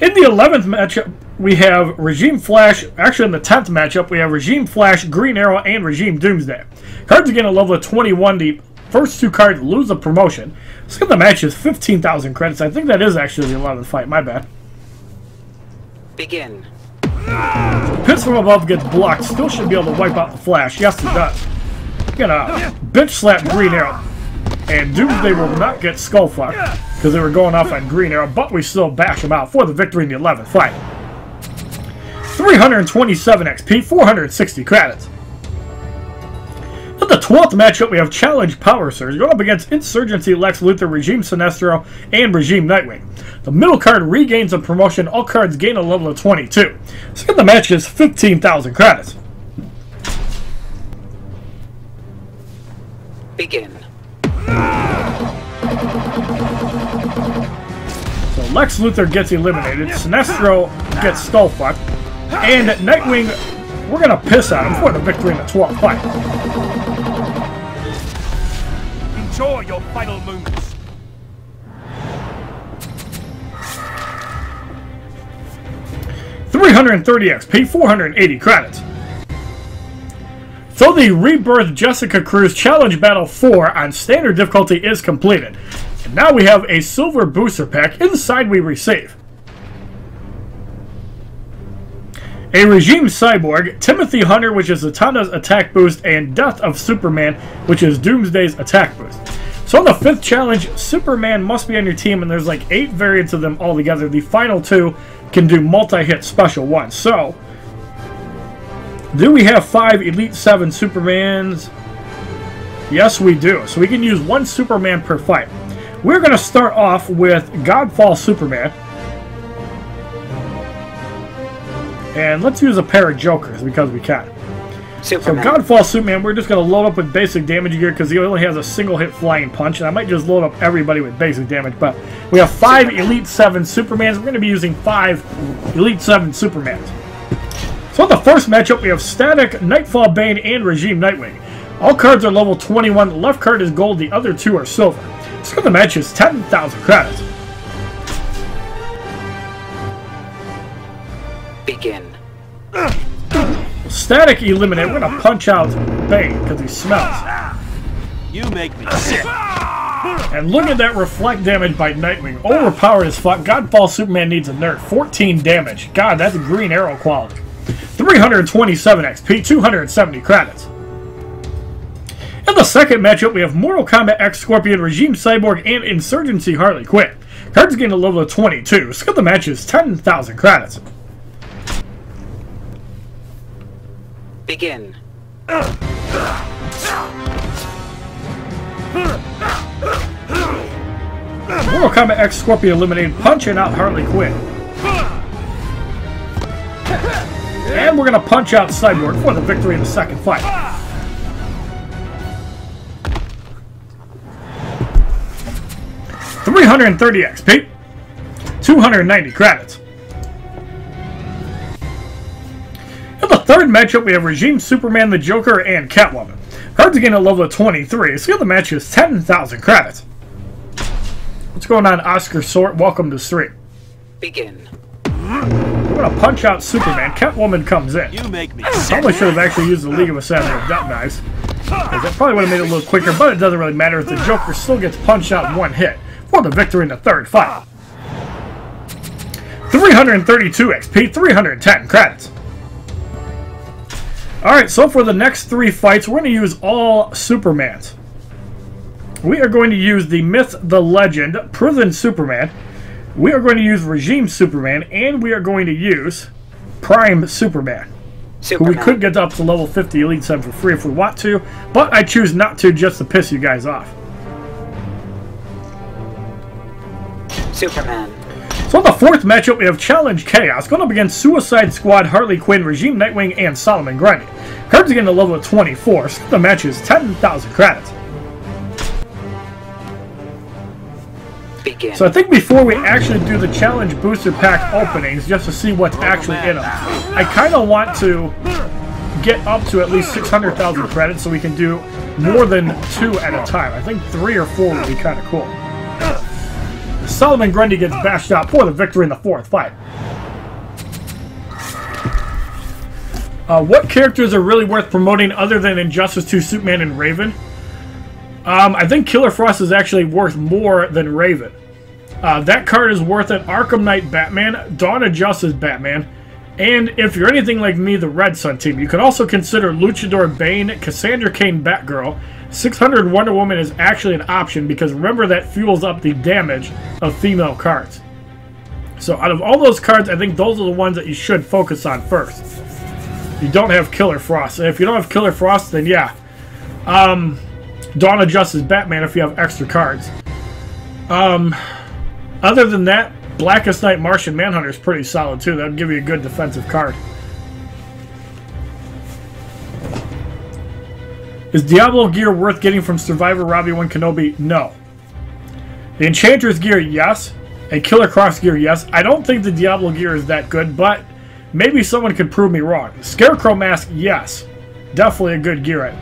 S1: In the 11th matchup, we have Regime Flash. Actually, in the 10th matchup, we have Regime Flash, Green Arrow, and Regime Doomsday. Cards again a level of 21. The first 2 cards lose a promotion. Let's get the match is 15,000 credits. I think that is actually the 11th fight. My bad.
S2: Begin.
S1: Piss from Above gets blocked. Still should be able to wipe out the Flash. Yes, it does. Get a Bitch Slap Green Arrow. And Doomsday will not get Skullfuck because they were going off on Green Arrow, but we still bash them out for the victory in the 11th fight. 327 XP, 460 credits. In the 12th matchup, we have Challenge Power Surge going up against Insurgency, Lex Luthor, Regime Sinestro, and Regime Nightwing. The middle card regains a promotion. All cards gain a level of 22. So the match is 15,000 credits.
S2: Begin.
S1: So Lex Luthor gets eliminated, Sinestro gets Skullfucked, and Nightwing, we're going to piss at him for the victory in the 12th fight.
S4: Enjoy your final moments.
S1: $330 XP, 480 credits. So the Rebirth Jessica Cruz Challenge Battle 4 on standard difficulty is completed. And now we have a silver booster pack. Inside we receive a Regime Cyborg, Timothy Hunter, which is Zatanna's attack boost, and Death of Superman, which is Doomsday's attack boost. So in the 5th challenge, Superman must be on your team, and there's like 8 variants of them altogether. The final 2 can do multi-hit special ones. So do we have 5 Elite 7 Supermans? Yes, we do. So we can use 1 Superman per fight. We're going to start off with Godfall Superman. And let's use a pair of Jokers because we can.
S2: Superman.
S1: So Godfall Superman, we're just going to load up with basic damage gear because he only has a single hit flying punch. And I might just load up everybody with basic damage. But we have 5 Elite 7 Supermans. We're going to be using 5 Elite 7 Supermans. So in the first matchup, we have Static, Nightfall Bane, and Regime Nightwing. All cards are level 21. The left card is gold. The other 2 are silver. So the match is 10,000 credits.
S2: Begin.
S1: Static eliminate. We're going to punch out Bane because he smells.
S4: You make me sick.
S1: And look at that reflect damage by Nightwing. Overpowered as fuck. Godfall Superman needs a nerf. 14 damage. God, that's a Green Arrow quality. 327 XP, 270 credits. In the second matchup, we have Mortal Kombat X Scorpion, Regime Cyborg, and Insurgency Harley Quinn. Cards gain a level of 22. Skip the match is 10,000 credits.
S2: Begin.
S1: Mortal Kombat X Scorpion eliminated, punching out Harley Quinn. And we're going to punch out Cyborg for the victory in the second fight. $330 XP, 290 credits. In the third matchup, we have Regime Superman, the Joker, and Catwoman. Cards again at level of 23. Skill the match is 10,000 credits. What's going on, Oscar Sort? Welcome to stream.
S2: Begin.
S1: We're going to punch out Superman. Catwoman comes in.
S4: You make me
S1: Probably should have actually used the League of Assassins with Death Knives. That probably would have made it a little quicker, but it doesn't really matter if the Joker still gets punched out in one hit for the victory in the third fight. $330 332 XP, 310 credits. Alright, so for the next 3 fights, we're going to use all Supermans. We are going to use the Myth, the Legend, Prison Superman. We are going to use Regime Superman, and we are going to use Prime Superman. Who we could get up to level 50 Elite 7 for free if we want to, but I choose not to just to piss you guys off.
S2: Superman.
S1: So in the 4th matchup, we have Challenge Chaos going up against Suicide Squad, Harley Quinn, Regime Nightwing, and Solomon Grundy. Cards again to level at 24, so the match is 10,000 credits.
S2: Begin.
S1: So I think before we actually do the Challenge Booster Pack openings, just to see what's actually in them, I kind of want to get up to at least 600,000 credits so we can do more than 2 at a time. I think 3 or 4 would be kind of cool. Solomon Grundy gets bashed out for the victory in the 4th fight. What characters are really worth promoting other than Injustice 2, Superman, and Raven? I think Killer Frost is actually worth more than Raven. That card is worth it. Arkham Knight Batman, Dawn of Justice Batman, and if you're anything like me, the Red Sun team. You could also consider Luchador Bane, Cassandra Cain Batgirl. 600 Wonder Woman is actually an option because remember that fuels up the damage of female cards. So out of all those cards, I think those are the ones that you should focus on first. You don't have Killer Frost. And if you don't have Killer Frost, then yeah. Dawn of Justice Batman if you have extra cards. Other than that, Blackest Night Martian Manhunter is pretty solid too. That would give you a good defensive card. Is Diablo gear worth getting from Survivor Robbie 1 Kenobi? No. The Enchantress gear, yes. And Killer Cross gear, yes. I don't think the Diablo gear is that good, but maybe someone could prove me wrong. Scarecrow Mask, yes. Definitely a good gear item.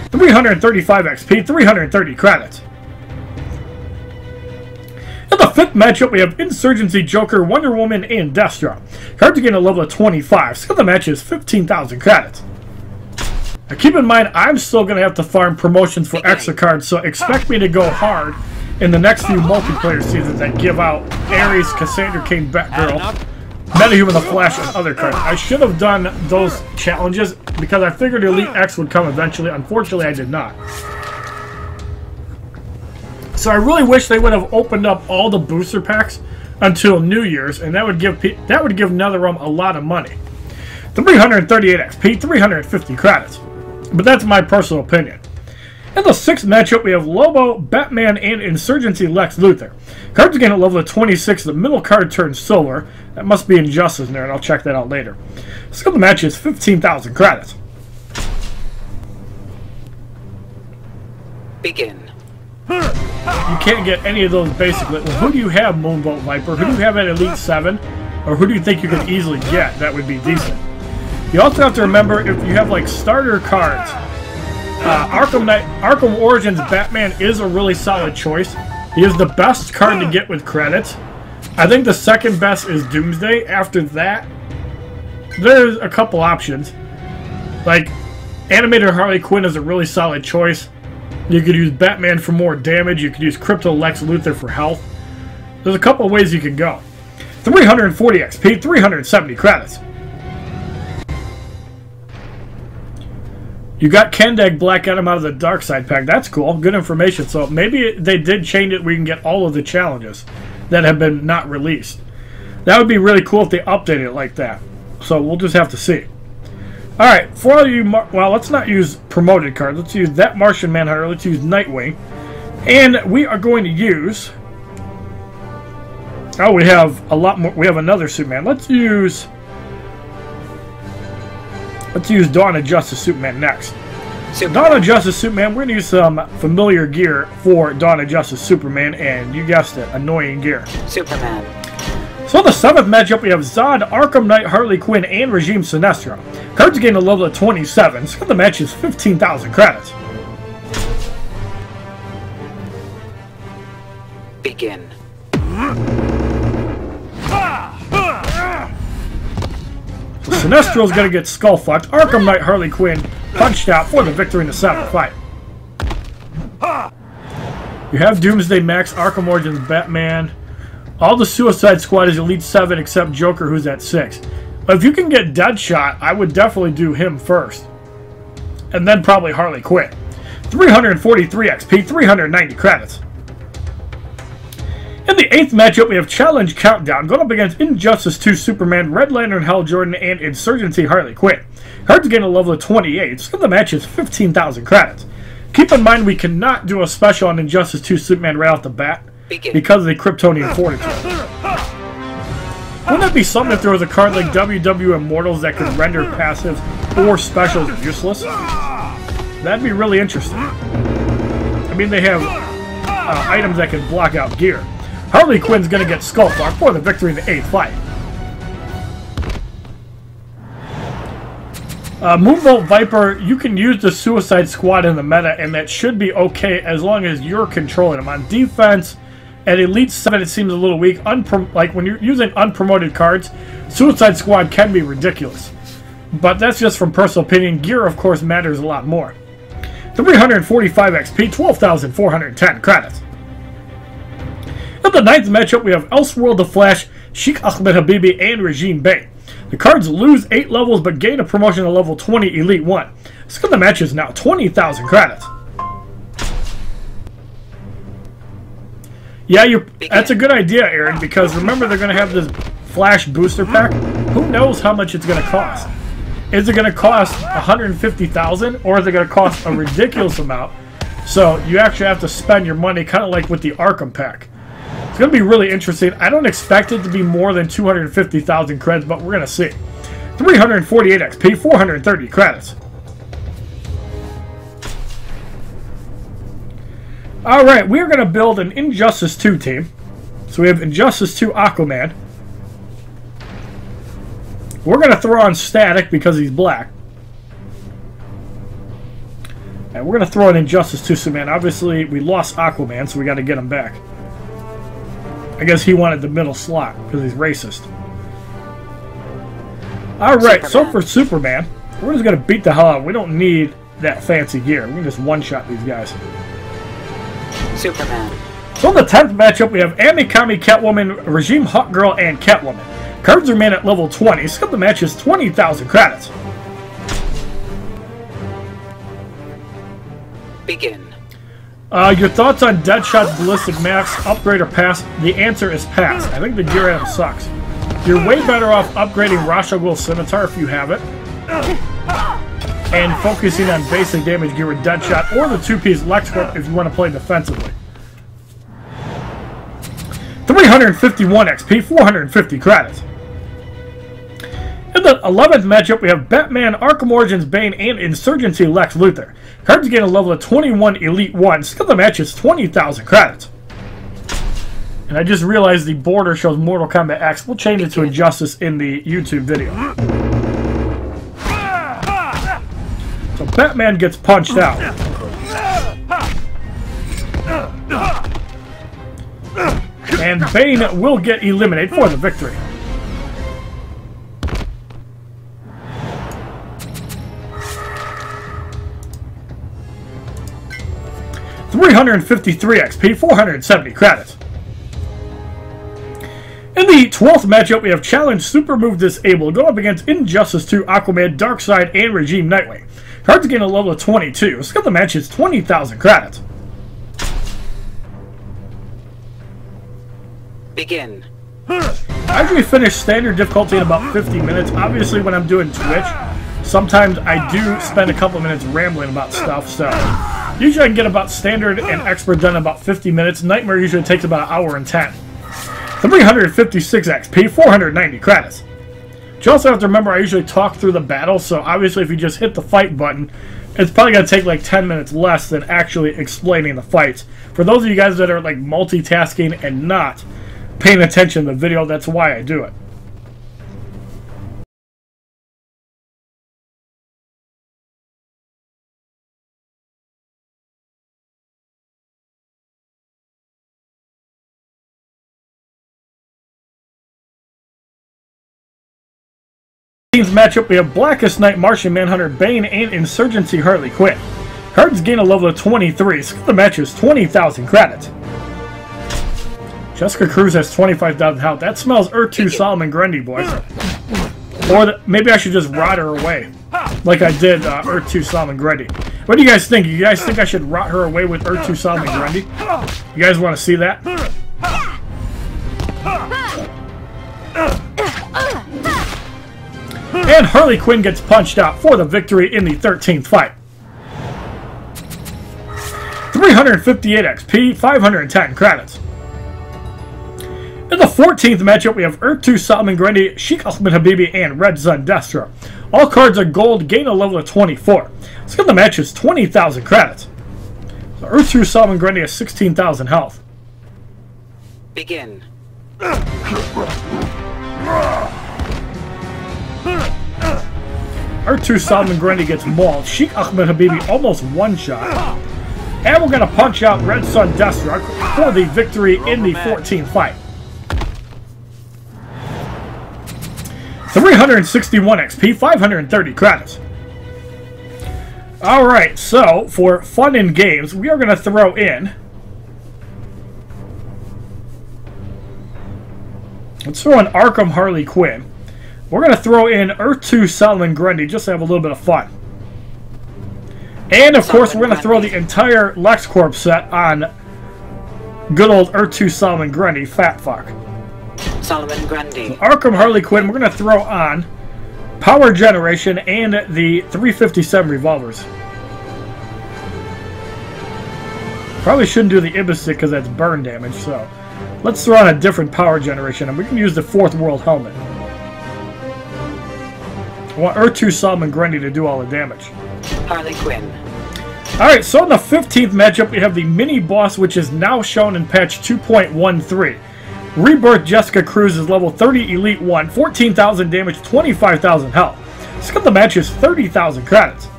S1: 335 XP, 330 credits. In the 5th matchup, we have Insurgency Joker, Wonder Woman, and Deathstroke. Cards are getting a level of 25, so the match is 15,000 credits. Now keep in mind, I'm still going to have to farm promotions for extra cards, so expect me to go hard in the next few multiplayer seasons that give out Ares, Cassandra Cain Batgirl, Metahuman the Flash, and other cards. I should have done those challenges because I figured Elite X would come eventually. Unfortunately, I did not. So I really wish they would have opened up all the booster packs until New Year's, and that would give NetherRealm a lot of money. 338 XP, 350 credits. But that's my personal opinion. In the 6th matchup, we have Lobo, Batman, and Insurgency Lex Luthor. Cards again at level of 26. The middle card turns silver. That must be Injustice in there, and I'll check that out later. So the match is 15,000 credits.
S2: Begin.
S1: You can't get any of those basically. Well, who do you have, Moonbolt Viper? Who do you have at Elite 7? Or who do you think you could easily get? That would be decent. You also have to remember, if you have like starter cards, Arkham Origins Batman is a really solid choice. He is the best card to get with credits. I think the second best is Doomsday. After that, there's a couple options. Like, Animated Harley Quinn is a really solid choice. You could use Batman for more damage. You could use Crypto Lex Luthor for health. There's a couple of ways you can go. 340 XP, 370 credits. You got Kendag Black Adam out of the Dark Side pack. That's cool. Good information. So maybe they did change it where you can get all of the challenges that have been not released. That would be really cool if they updated it like that. So we'll just have to see. Alright, for all you... Well, let's not use promoted cards. Let's use that Martian Manhunter. Let's use Nightwing. And we are going to use... Oh, we have a lot more. We have another Superman. Let's use Dawn of Justice Superman next. Dawn of Justice Superman, we're going to use some familiar gear for Dawn of Justice Superman, and you guessed it, annoying gear.
S2: Superman.
S1: So in the 7th matchup, we have Zod, Arkham Knight, Harley Quinn, and Regime Sinestro. Cards gain a level of 27, so the match is 15,000 credits.
S2: Begin.
S1: So Sinestro's going to get skull fucked. Arkham Knight, Harley Quinn punched out for the victory in the 7th fight. You have Doomsday Max, Arkham Origins Batman. All the Suicide Squad is Elite 7 except Joker, who's at 6. But if you can get Deadshot, I would definitely do him first. And then probably Harley Quinn. 343 XP, 390 credits. In the 8th matchup, we have Challenge Countdown, going up against Injustice 2 Superman, Red Lantern Hal Jordan, and Insurgency Harley Quinn. Cards gain a level of 28, so the match is 15,000 credits. Keep in mind we cannot do a special on Injustice 2 Superman right off the bat because of the Kryptonian Fortitude. Wouldn't it be something if there was a card like WW Immortals that could render passives or specials useless? That'd be really interesting. I mean, they have items that can block out gear. Harley Quinn's going to get Skullfar for the victory in the 8th fight. Moonbolt Viper, you can use the Suicide Squad in the meta, and that should be okay as long as you're controlling them. On defense, at Elite 7, it seems a little weak. Like when you're using unpromoted cards, Suicide Squad can be ridiculous. But that's just from personal opinion. Gear, of course, matters a lot more. 345 XP, 12,410 credits. In the 9th matchup, we have Elseworld the Flash, Sheikh Ahmed Habibi, and Regime Bay. The cards lose 8 levels but gain a promotion to level 20 Elite 1. So the match is now 20,000 credits. Yeah, that's a good idea, Aaron, because remember they're going to have this Flash booster pack. Who knows how much it's going to cost? Is it going to cost 150,000 or is it going to cost a ridiculous amount? So you actually have to spend your money, kind of like with the Arkham pack. It's going to be really interesting. I don't expect it to be more than 250,000 credits, but we're going to see. 348 XP, 430 credits. Alright, we're going to build an Injustice 2 team. So we have Injustice 2 Aquaman. We're going to throw on Static because he's black. And we're going to throw in Injustice 2 Superman. Obviously, we lost Aquaman, so we got to get him back. I guess he wanted the middle slot because he's racist. Alright, so for Superman, we're just going to beat the hell out. We don't need that fancy gear. We can just one-shot these guys.
S2: Superman.
S1: So in the 10th matchup, we have Amikami, Catwoman, Regime Hawkgirl, and Catwoman. Cards remain at level 20. So the match is 20,000 credits.
S2: Begin.
S1: Your thoughts on Deadshot's Ballistic Max, upgrade or pass? The answer is pass. I think the gear item sucks. You're way better off upgrading Ra's al Ghul's Scimitar if you have it, and focusing on basic damage gear with Deadshot, or the 2-piece LexCorp if you want to play defensively. 351 XP, 450 credits. In the 11th matchup, we have Batman, Arkham Origins Bane, and Insurgency Lex Luthor. Cards gain a level of 21 Elite 1. Skill the match is 20,000 credits. And I just realized the border shows Mortal Kombat X. We'll change it to Injustice in the YouTube video. So Batman gets punched out. And Bane will get eliminated for the victory. $353 XP, 470 credits. In the 12th matchup, we have Challenge Super Move Disabled going up against Injustice 2, Aquaman, Darkseid, and Regime Nightwing. Cards gain a level of 22. Skill the match is 20,000 credits.
S2: Begin.
S1: I usually finish standard difficulty in about 50 minutes. Obviously, when I'm doing Twitch, sometimes I do spend a couple minutes rambling about stuff, so usually I can get about standard and expert done in about 50 minutes. Nightmare usually takes about an hour and 10. 356 XP, 490 credits. But you also have to remember I usually talk through the battle, so obviously if you just hit the fight button, it's probably going to take like 10 minutes less than actually explaining the fights. For those of you guys that are like multitasking and not paying attention to the video, that's why I do it. Matchup, we have Blackest Night, Martian Manhunter, Bane, and Insurgency Harley Quinn. Cards gain a level of 23, so the match is 20,000 credits. Jessica Cruz has 25,000 health. That smells Earth-2 Solomon Grundy, boys. Or maybe I should just rot her away. Like I did Earth-2 Solomon Grundy. What do you guys think? You guys think I should rot her away with Earth-2 Solomon Grundy? You guys want to see that? And Harley Quinn gets punched out for the victory in the 13th fight. 358 XP, 510 credits. In the 14th matchup, we have Earth-2 Solomon Grundy, Sheikh Ahmed Habibi, and Red Sun Destro. All cards are gold, gain a level of 24. Skill of the match is 20,000 credits. So Earth-2 Solomon Grundy has 16,000 health.
S2: Begin.
S1: Earth-2 Solomon Grundy gets mauled. Sheikh Ahmed Habibi almost one-shot. And we're going to punch out Red Sun Destro for the victory in the 14th fight. 361 XP, 530 credits. Alright, so for fun and games, we are going to throw in... Let's throw in Arkham Harley Quinn. We're going to throw in Earth-2 Solomon Grundy just to have a little bit of fun. And of course, we're going to throw the entire LexCorp set on good old Earth-2 Solomon Grundy, fat fuck.
S2: Solomon Grundy.
S1: So Arkham Harley Quinn, we're going to throw on Power Generation and the 357 revolvers. Probably shouldn't do the Ibis because that's burn damage, so let's throw on a different Power Generation, and we can use the Fourth World Helmet. I want Earth-2 Solomon Grundy to do all the damage.
S2: Harley Quinn.
S1: Alright, so in the 15th matchup, we have the mini-boss, which is now shown in patch 2.13. Rebirth Jessica Cruz is level 30 Elite 1, 14,000 damage, 25,000 health. Skill of the match is 30,000 credits.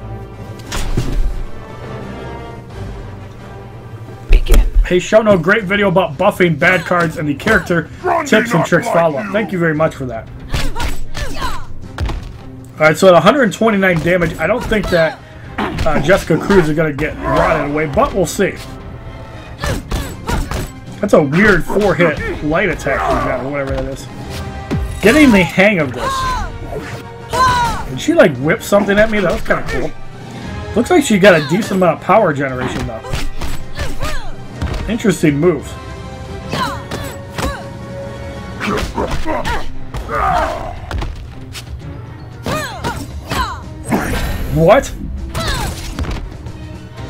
S4: Begin.
S1: Hey, Shono, great video about buffing bad cards and the character tips and tricks follow-up. Thank you very much for that. Alright, so at 129 damage, I don't think that Jessica Cruz is going to get rotted away, but we'll see. That's a weird 4-hit light attack she got, or whatever that is. Getting the hang of this. Did she, like, whip something at me? That was kind of cool. Looks like she got a decent amount of power generation, though. Interesting move. What?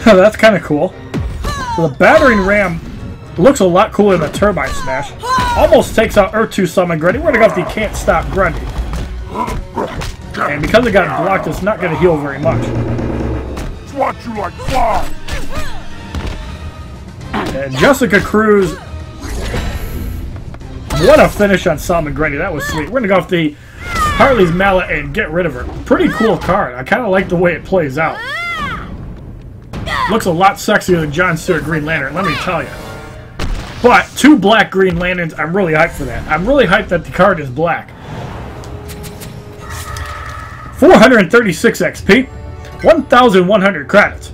S1: That's kind of cool. So the battering ram looks a lot cooler than the turbine smash. Almost takes out Earth-2 Solomon Grundy. We're going to go with the Can't Stop Grundy. And because it got blocked, it's not going to heal very much.
S4: Watch you like fly.
S1: And Jessica Cruz. What a finish on Solomon Grundy. That was sweet. We're going to go with the Harley's Mallet and get rid of her. Pretty cool card. I kind of like the way it plays out. Looks a lot sexier than John Stewart Green Lantern, let me tell you. But 2 black Green Lanterns, I'm really hyped for that. I'm really hyped that the card is black. 436 XP, 1,100 credits.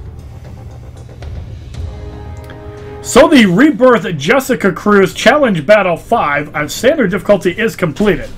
S1: So the Rebirth Jessica Cruz Challenge Battle 5 on standard difficulty is completed.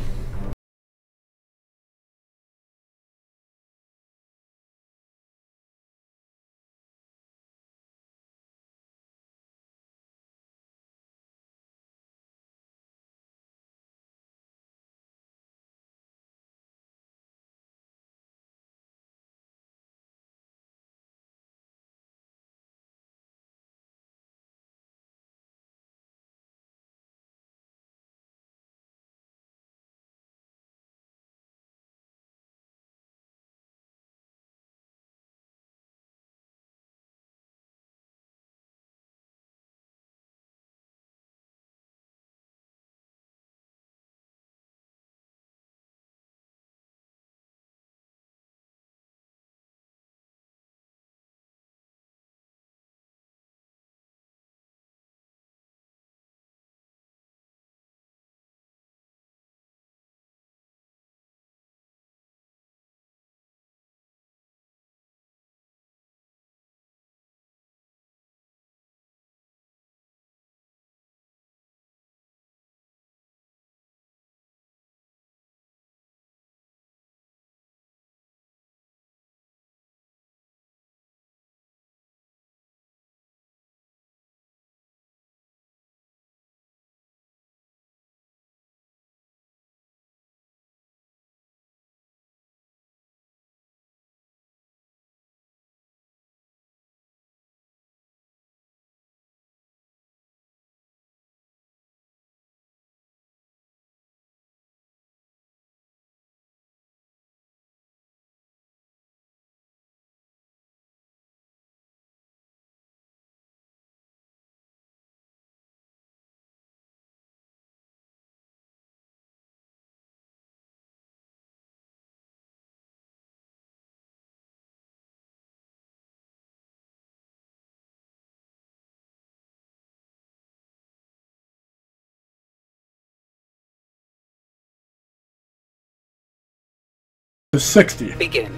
S1: to 60.
S2: Begin.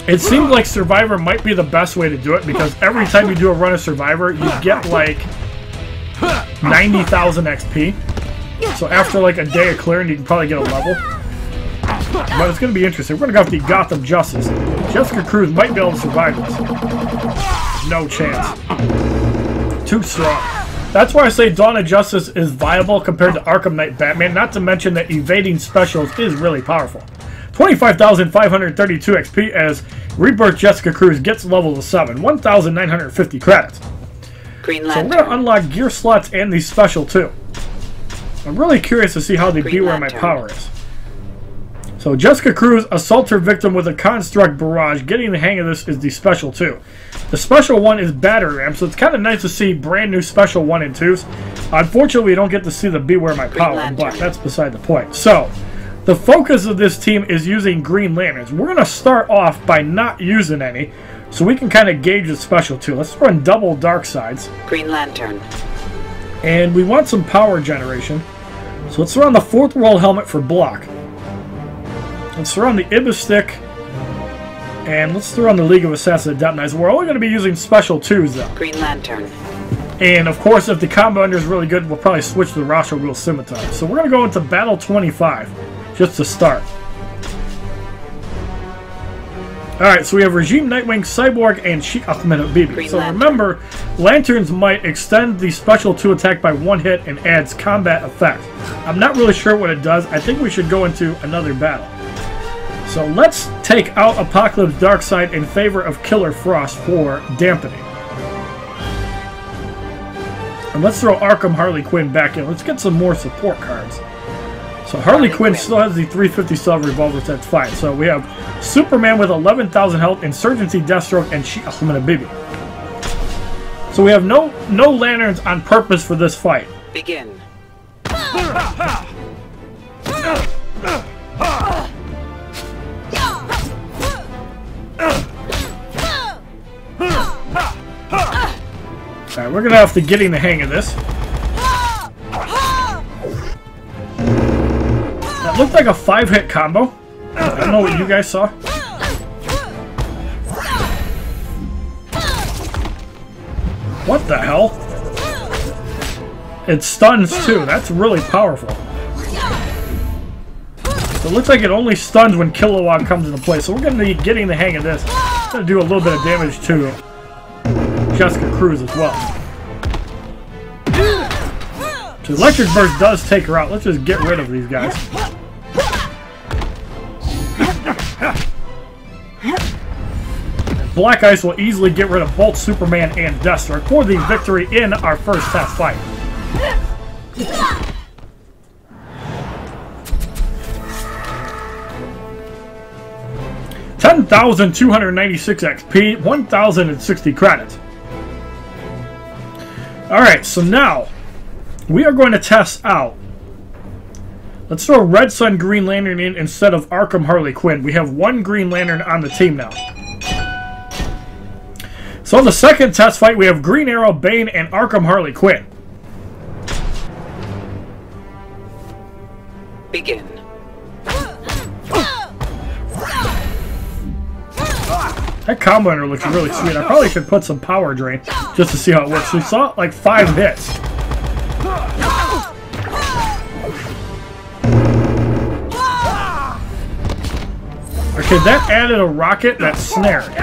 S1: It seems like Survivor might be the best way to do it because every time you do a run of Survivor, you get like 90,000 XP. So after like a day of clearing, you can probably get a level. But it's going to be interesting. We're going to go with the Gotham Justice. Jessica Cruz might be able to survive this. No chance. Too strong. That's why I say Dawn of Justice is viable compared to Arkham Knight Batman, not to mention that evading specials is really powerful. 25,532 XP as Rebirth Jessica Cruz gets level to 7. 1,950 credits.
S2: Green
S1: So
S2: Lantern.
S1: we're going to unlock gear slots and the special too. I'm really curious to see how they
S2: Green
S1: Beware My
S2: Lantern.
S1: Power is. So Jessica Cruz assaults her victim with a construct barrage. Getting the hang of this is the special 2. The special 1 is battery ram, so it's kind of nice to see brand new special 1 and 2s. Unfortunately, we don't get to see the Beware My
S2: Green
S1: Power,
S2: Lantern.
S1: but that's beside the point. So the focus of this team is using Green Lanterns. We're going to start off by not using any, so we can kind of gauge the special 2. Let's run double dark sides.
S2: Green Lantern.
S1: And we want some power generation. So let's throw on the 4th World Helmet for block. Let's throw on the Ibis Stick. And let's throw on the League of Assassins Detonizer. We're only going to be using special 2s though.
S2: Green Lantern.
S1: And of course, if the combo ender is really good, we'll probably switch to the Rosho Rule Scimitar. So we're going to go into Battle 25, just to start. Alright, so we have Regime, Nightwing, Cyborg, and Sheik Ahmed Bibi.
S2: Green
S1: So
S2: Lantern.
S1: remember, Lanterns might extend the special 2 attack by 1 hit and adds combat effect. I'm not really sure what it does. I think we should go into another battle. So let's take out Apocalypse Darkseid in favor of Killer Frost for dampening. And let's throw Arkham Harley Quinn back in. Let's get some more support cards. So Harley Quinn still has the 350 Silver Revolver, that's fine. So we have Superman with 11,000 health, Insurgency, Deathstroke, and Sheik Ahmed Bibi. So we have no lanterns on purpose for this fight.
S2: Begin.
S1: Alright, we're gonna have to getting the hang of this. That looked like a 5-hit combo. I don't know what you guys saw. What the hell? It stuns too. That's really powerful. So it looks like it only stuns when Kilowog comes into play. So we're going to be getting the hang of this. It's going to do a little bit of damage to Jessica Cruz as well. So Electric Burst does take her out. Let's just get rid of these guys. Black Ice will easily get rid of both Superman and Deathstroke for the victory in our first test fight. $10,296 XP, 1,060 credits. Alright, so now we are going to test out. Let's throw Red Sun Green Lantern in instead of Arkham Harley Quinn. We have 1 Green Lantern on the team now. So in the second test fight, we have Green Arrow, Bane, and Arkham Harley Quinn.
S2: Begin.
S1: That combo ender looks really sweet. I probably should put some power drain just to see how it works. We saw like 5 hits. Okay, that added a rocket that snared.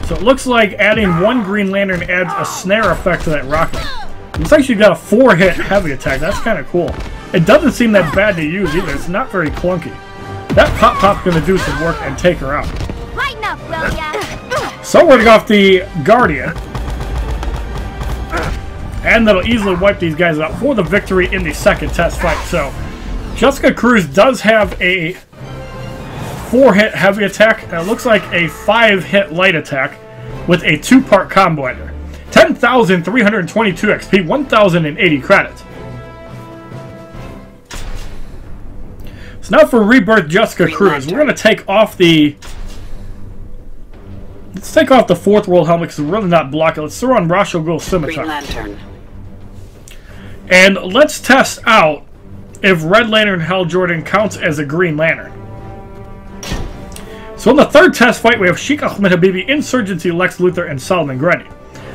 S1: So it looks like adding 1 Green Lantern adds a snare effect to that rocket. Looks like she got a 4-hit heavy attack. That's kind of cool. It doesn't seem that bad to use either. It's not very clunky. That Pop-Pop's going to do some work and take her out.
S3: Lighten up, will ya?
S1: So we're going to go off the Guardian. And that'll easily wipe these guys out for the victory in the second test fight. So Jessica Cruz does have a 4-hit heavy attack. And it looks like a 5-hit light attack with a 2-part combo ender. 10,322 XP, 1,080 credits. So now for Rebirth Jessica Cruz, we're going to take off the... Let's take off the Fourth World helmet because we're really not blocking. Let's throw on Ra's al Ghul Scimitar.
S2: Green Lantern.
S1: And let's test out if Red Lantern Hal Jordan counts as a Green Lantern. So in the third test fight, we have Sheikh Ahmed Habibi, Insurgency, Lex Luthor, and Solomon Grundy.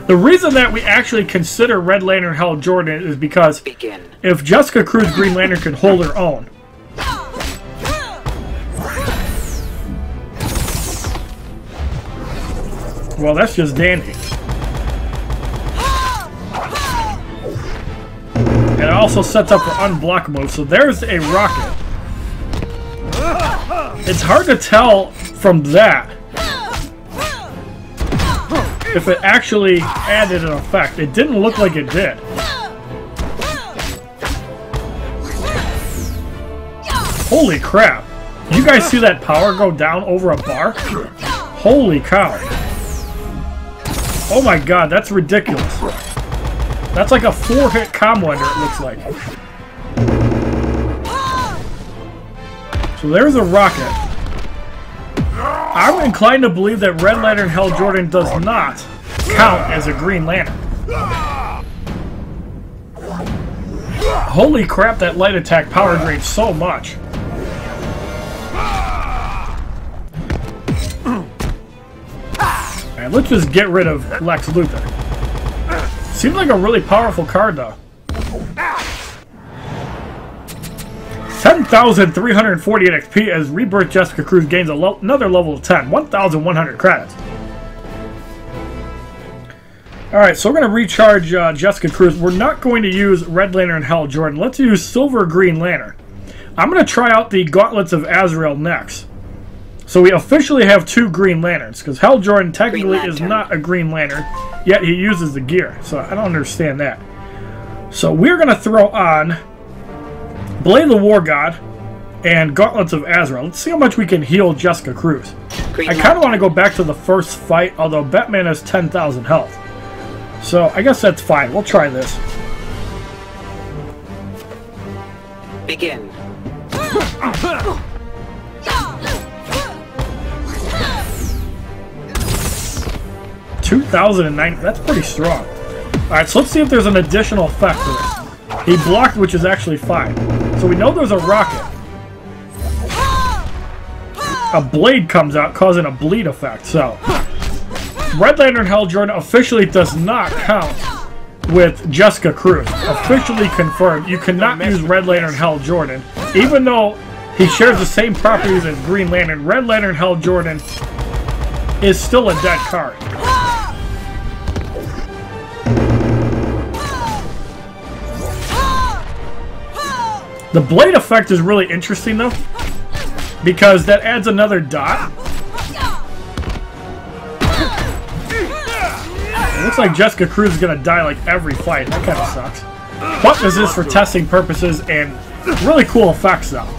S1: The reason that we actually consider Red Lantern Hal Jordan is because if Jessica Cruz Green Lantern can hold her own, well, that's just dandy. And it also sets up for unblock mode. So there's a rocket. It's hard to tell from that if it actually added an effect. It didn't look like it did. Holy crap. You guys see that power go down over a bar? Holy cow. Oh my god, that's ridiculous. That's like a 4-hit combo ender, it looks like. So there's a rocket. I'm inclined to believe that Red Lantern Hal Jordan does not count as a Green Lantern. Holy crap, that light attack power drains so much. Alright, let's just get rid of Lex Luthor. Seems like a really powerful card, though. 10,348 XP as Rebirth Jessica Cruz gains another level of 10. 1,100 credits. Alright, so we're going to recharge Jessica Cruz. We're not going to use Red Lantern Hal Jordan. Let's use Silver Green Lantern. I'm going to try out the Gauntlets of Azrael next. So we officially have 2 Green Lanterns, because Hal Jordan technically is not a Green Lantern, yet he uses the gear. So I don't understand that. So we're going to throw on Blade the War God and Gauntlets of Azrael. Let's see how much we can heal Jessica Cruz. I kind of want to go back to the first fight, although Batman has 10,000 health. So I guess that's fine. We'll try this.
S2: Begin.
S1: 2,009. That's pretty strong. Alright, so let's see if there's an additional effect to this. He blocked, which is actually fine. So we know there's a rocket. A blade comes out, causing a bleed effect. So Red Lantern Hal Jordan officially does not count with Jessica Cruz. Officially confirmed. You cannot use Red Lantern Hal Jordan. Even though he shares the same properties as Green Lantern, Red Lantern Hal Jordan is still a dead card. The blade effect is really interesting, though, because that adds another dot. It looks like Jessica Cruz is going to die like every fight. That kind of sucks. But this is for testing purposes and really cool effects, though.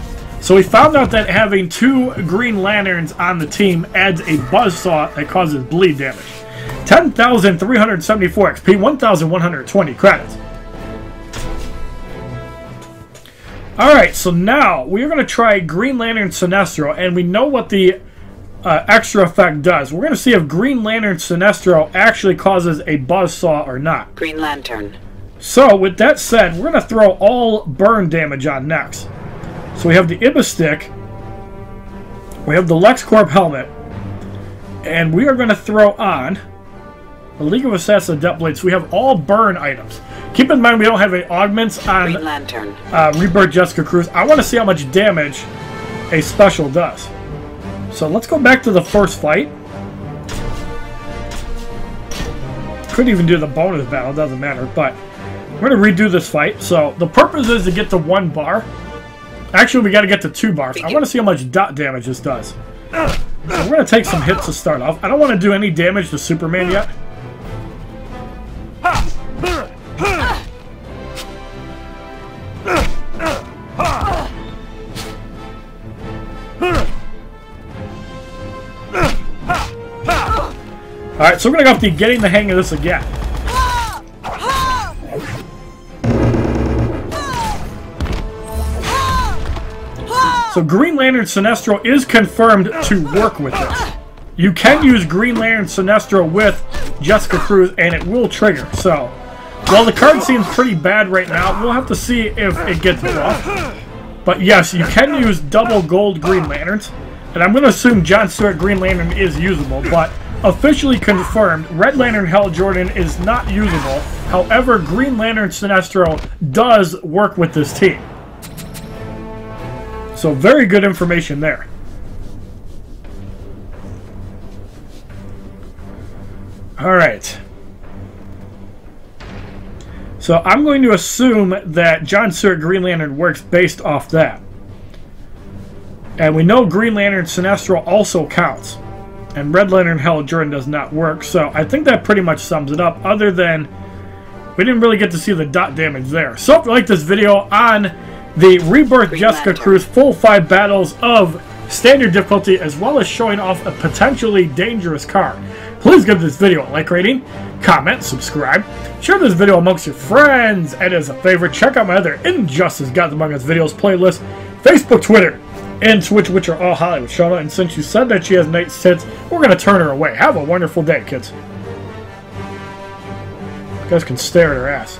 S1: So we found out that having 2 Green Lanterns on the team adds a buzzsaw that causes bleed damage. 10,374 XP, 1,120 credits. Alright, so now we're going to try Green Lantern Sinestro, and we know what the extra effect does. We're going to see if Green Lantern Sinestro actually causes a buzzsaw or not.
S2: Green Lantern.
S1: So, with that said, we're going to throw all burn damage on next. So we have the Ibistic, we have the LexCorp helmet, and we are going to throw on the League of Assassins Adept Blade. So we have all burn items. Keep in mind we don't have any augments on
S2: Green Lantern.
S1: Rebirth Jessica Cruz. I want to see how much damage a special does. So let's go back to the first fight. Could even do the bonus battle, doesn't matter, but we're going to redo this fight. So the purpose is to get to 1 bar. Actually, we got to get to 2 bars. I want to see how much dot damage this does. So we're going to take some hits to start off. I don't want to do any damage to Superman yet. Alright, so we're going to go to getting the hang of this again. So Green Lantern Sinestro is confirmed to work with this. You can use Green Lantern Sinestro with Jessica Cruz, and it will trigger. So, while the card seems pretty bad right now, we'll have to see if it gets buffed. But yes, you can use double gold Green Lanterns, and I'm going to assume John Stewart Green Lantern is usable, but officially confirmed, Red Lantern Hal Jordan is not usable. However, Green Lantern Sinestro does work with this team. So very good information there. Alright. So I'm going to assume that John Stewart Green Lantern works based off that. And we know Green Lantern Sinestro also counts. And Red Lantern Hal Jordan does not work. So I think that pretty much sums it up, other than we didn't really get to see the dot damage there. So if you like this video on the Rebirth Jessica Cruz full 5 battles of standard difficulty, as well as showing off a potentially dangerous card, please give this video a like rating, comment, subscribe, share this video amongst your friends, and as a favorite, check out my other Injustice Gods Among Us videos playlist, Facebook, Twitter, and Twitch, which are all Hollywood Shauna. And since you said that she has nice tits, we're going to turn her away. Have a wonderful day, kids. You guys can stare at her ass.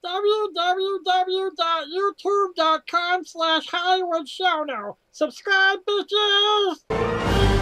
S5: www.youtube.com/HollywoodShowno. Subscribe, bitches!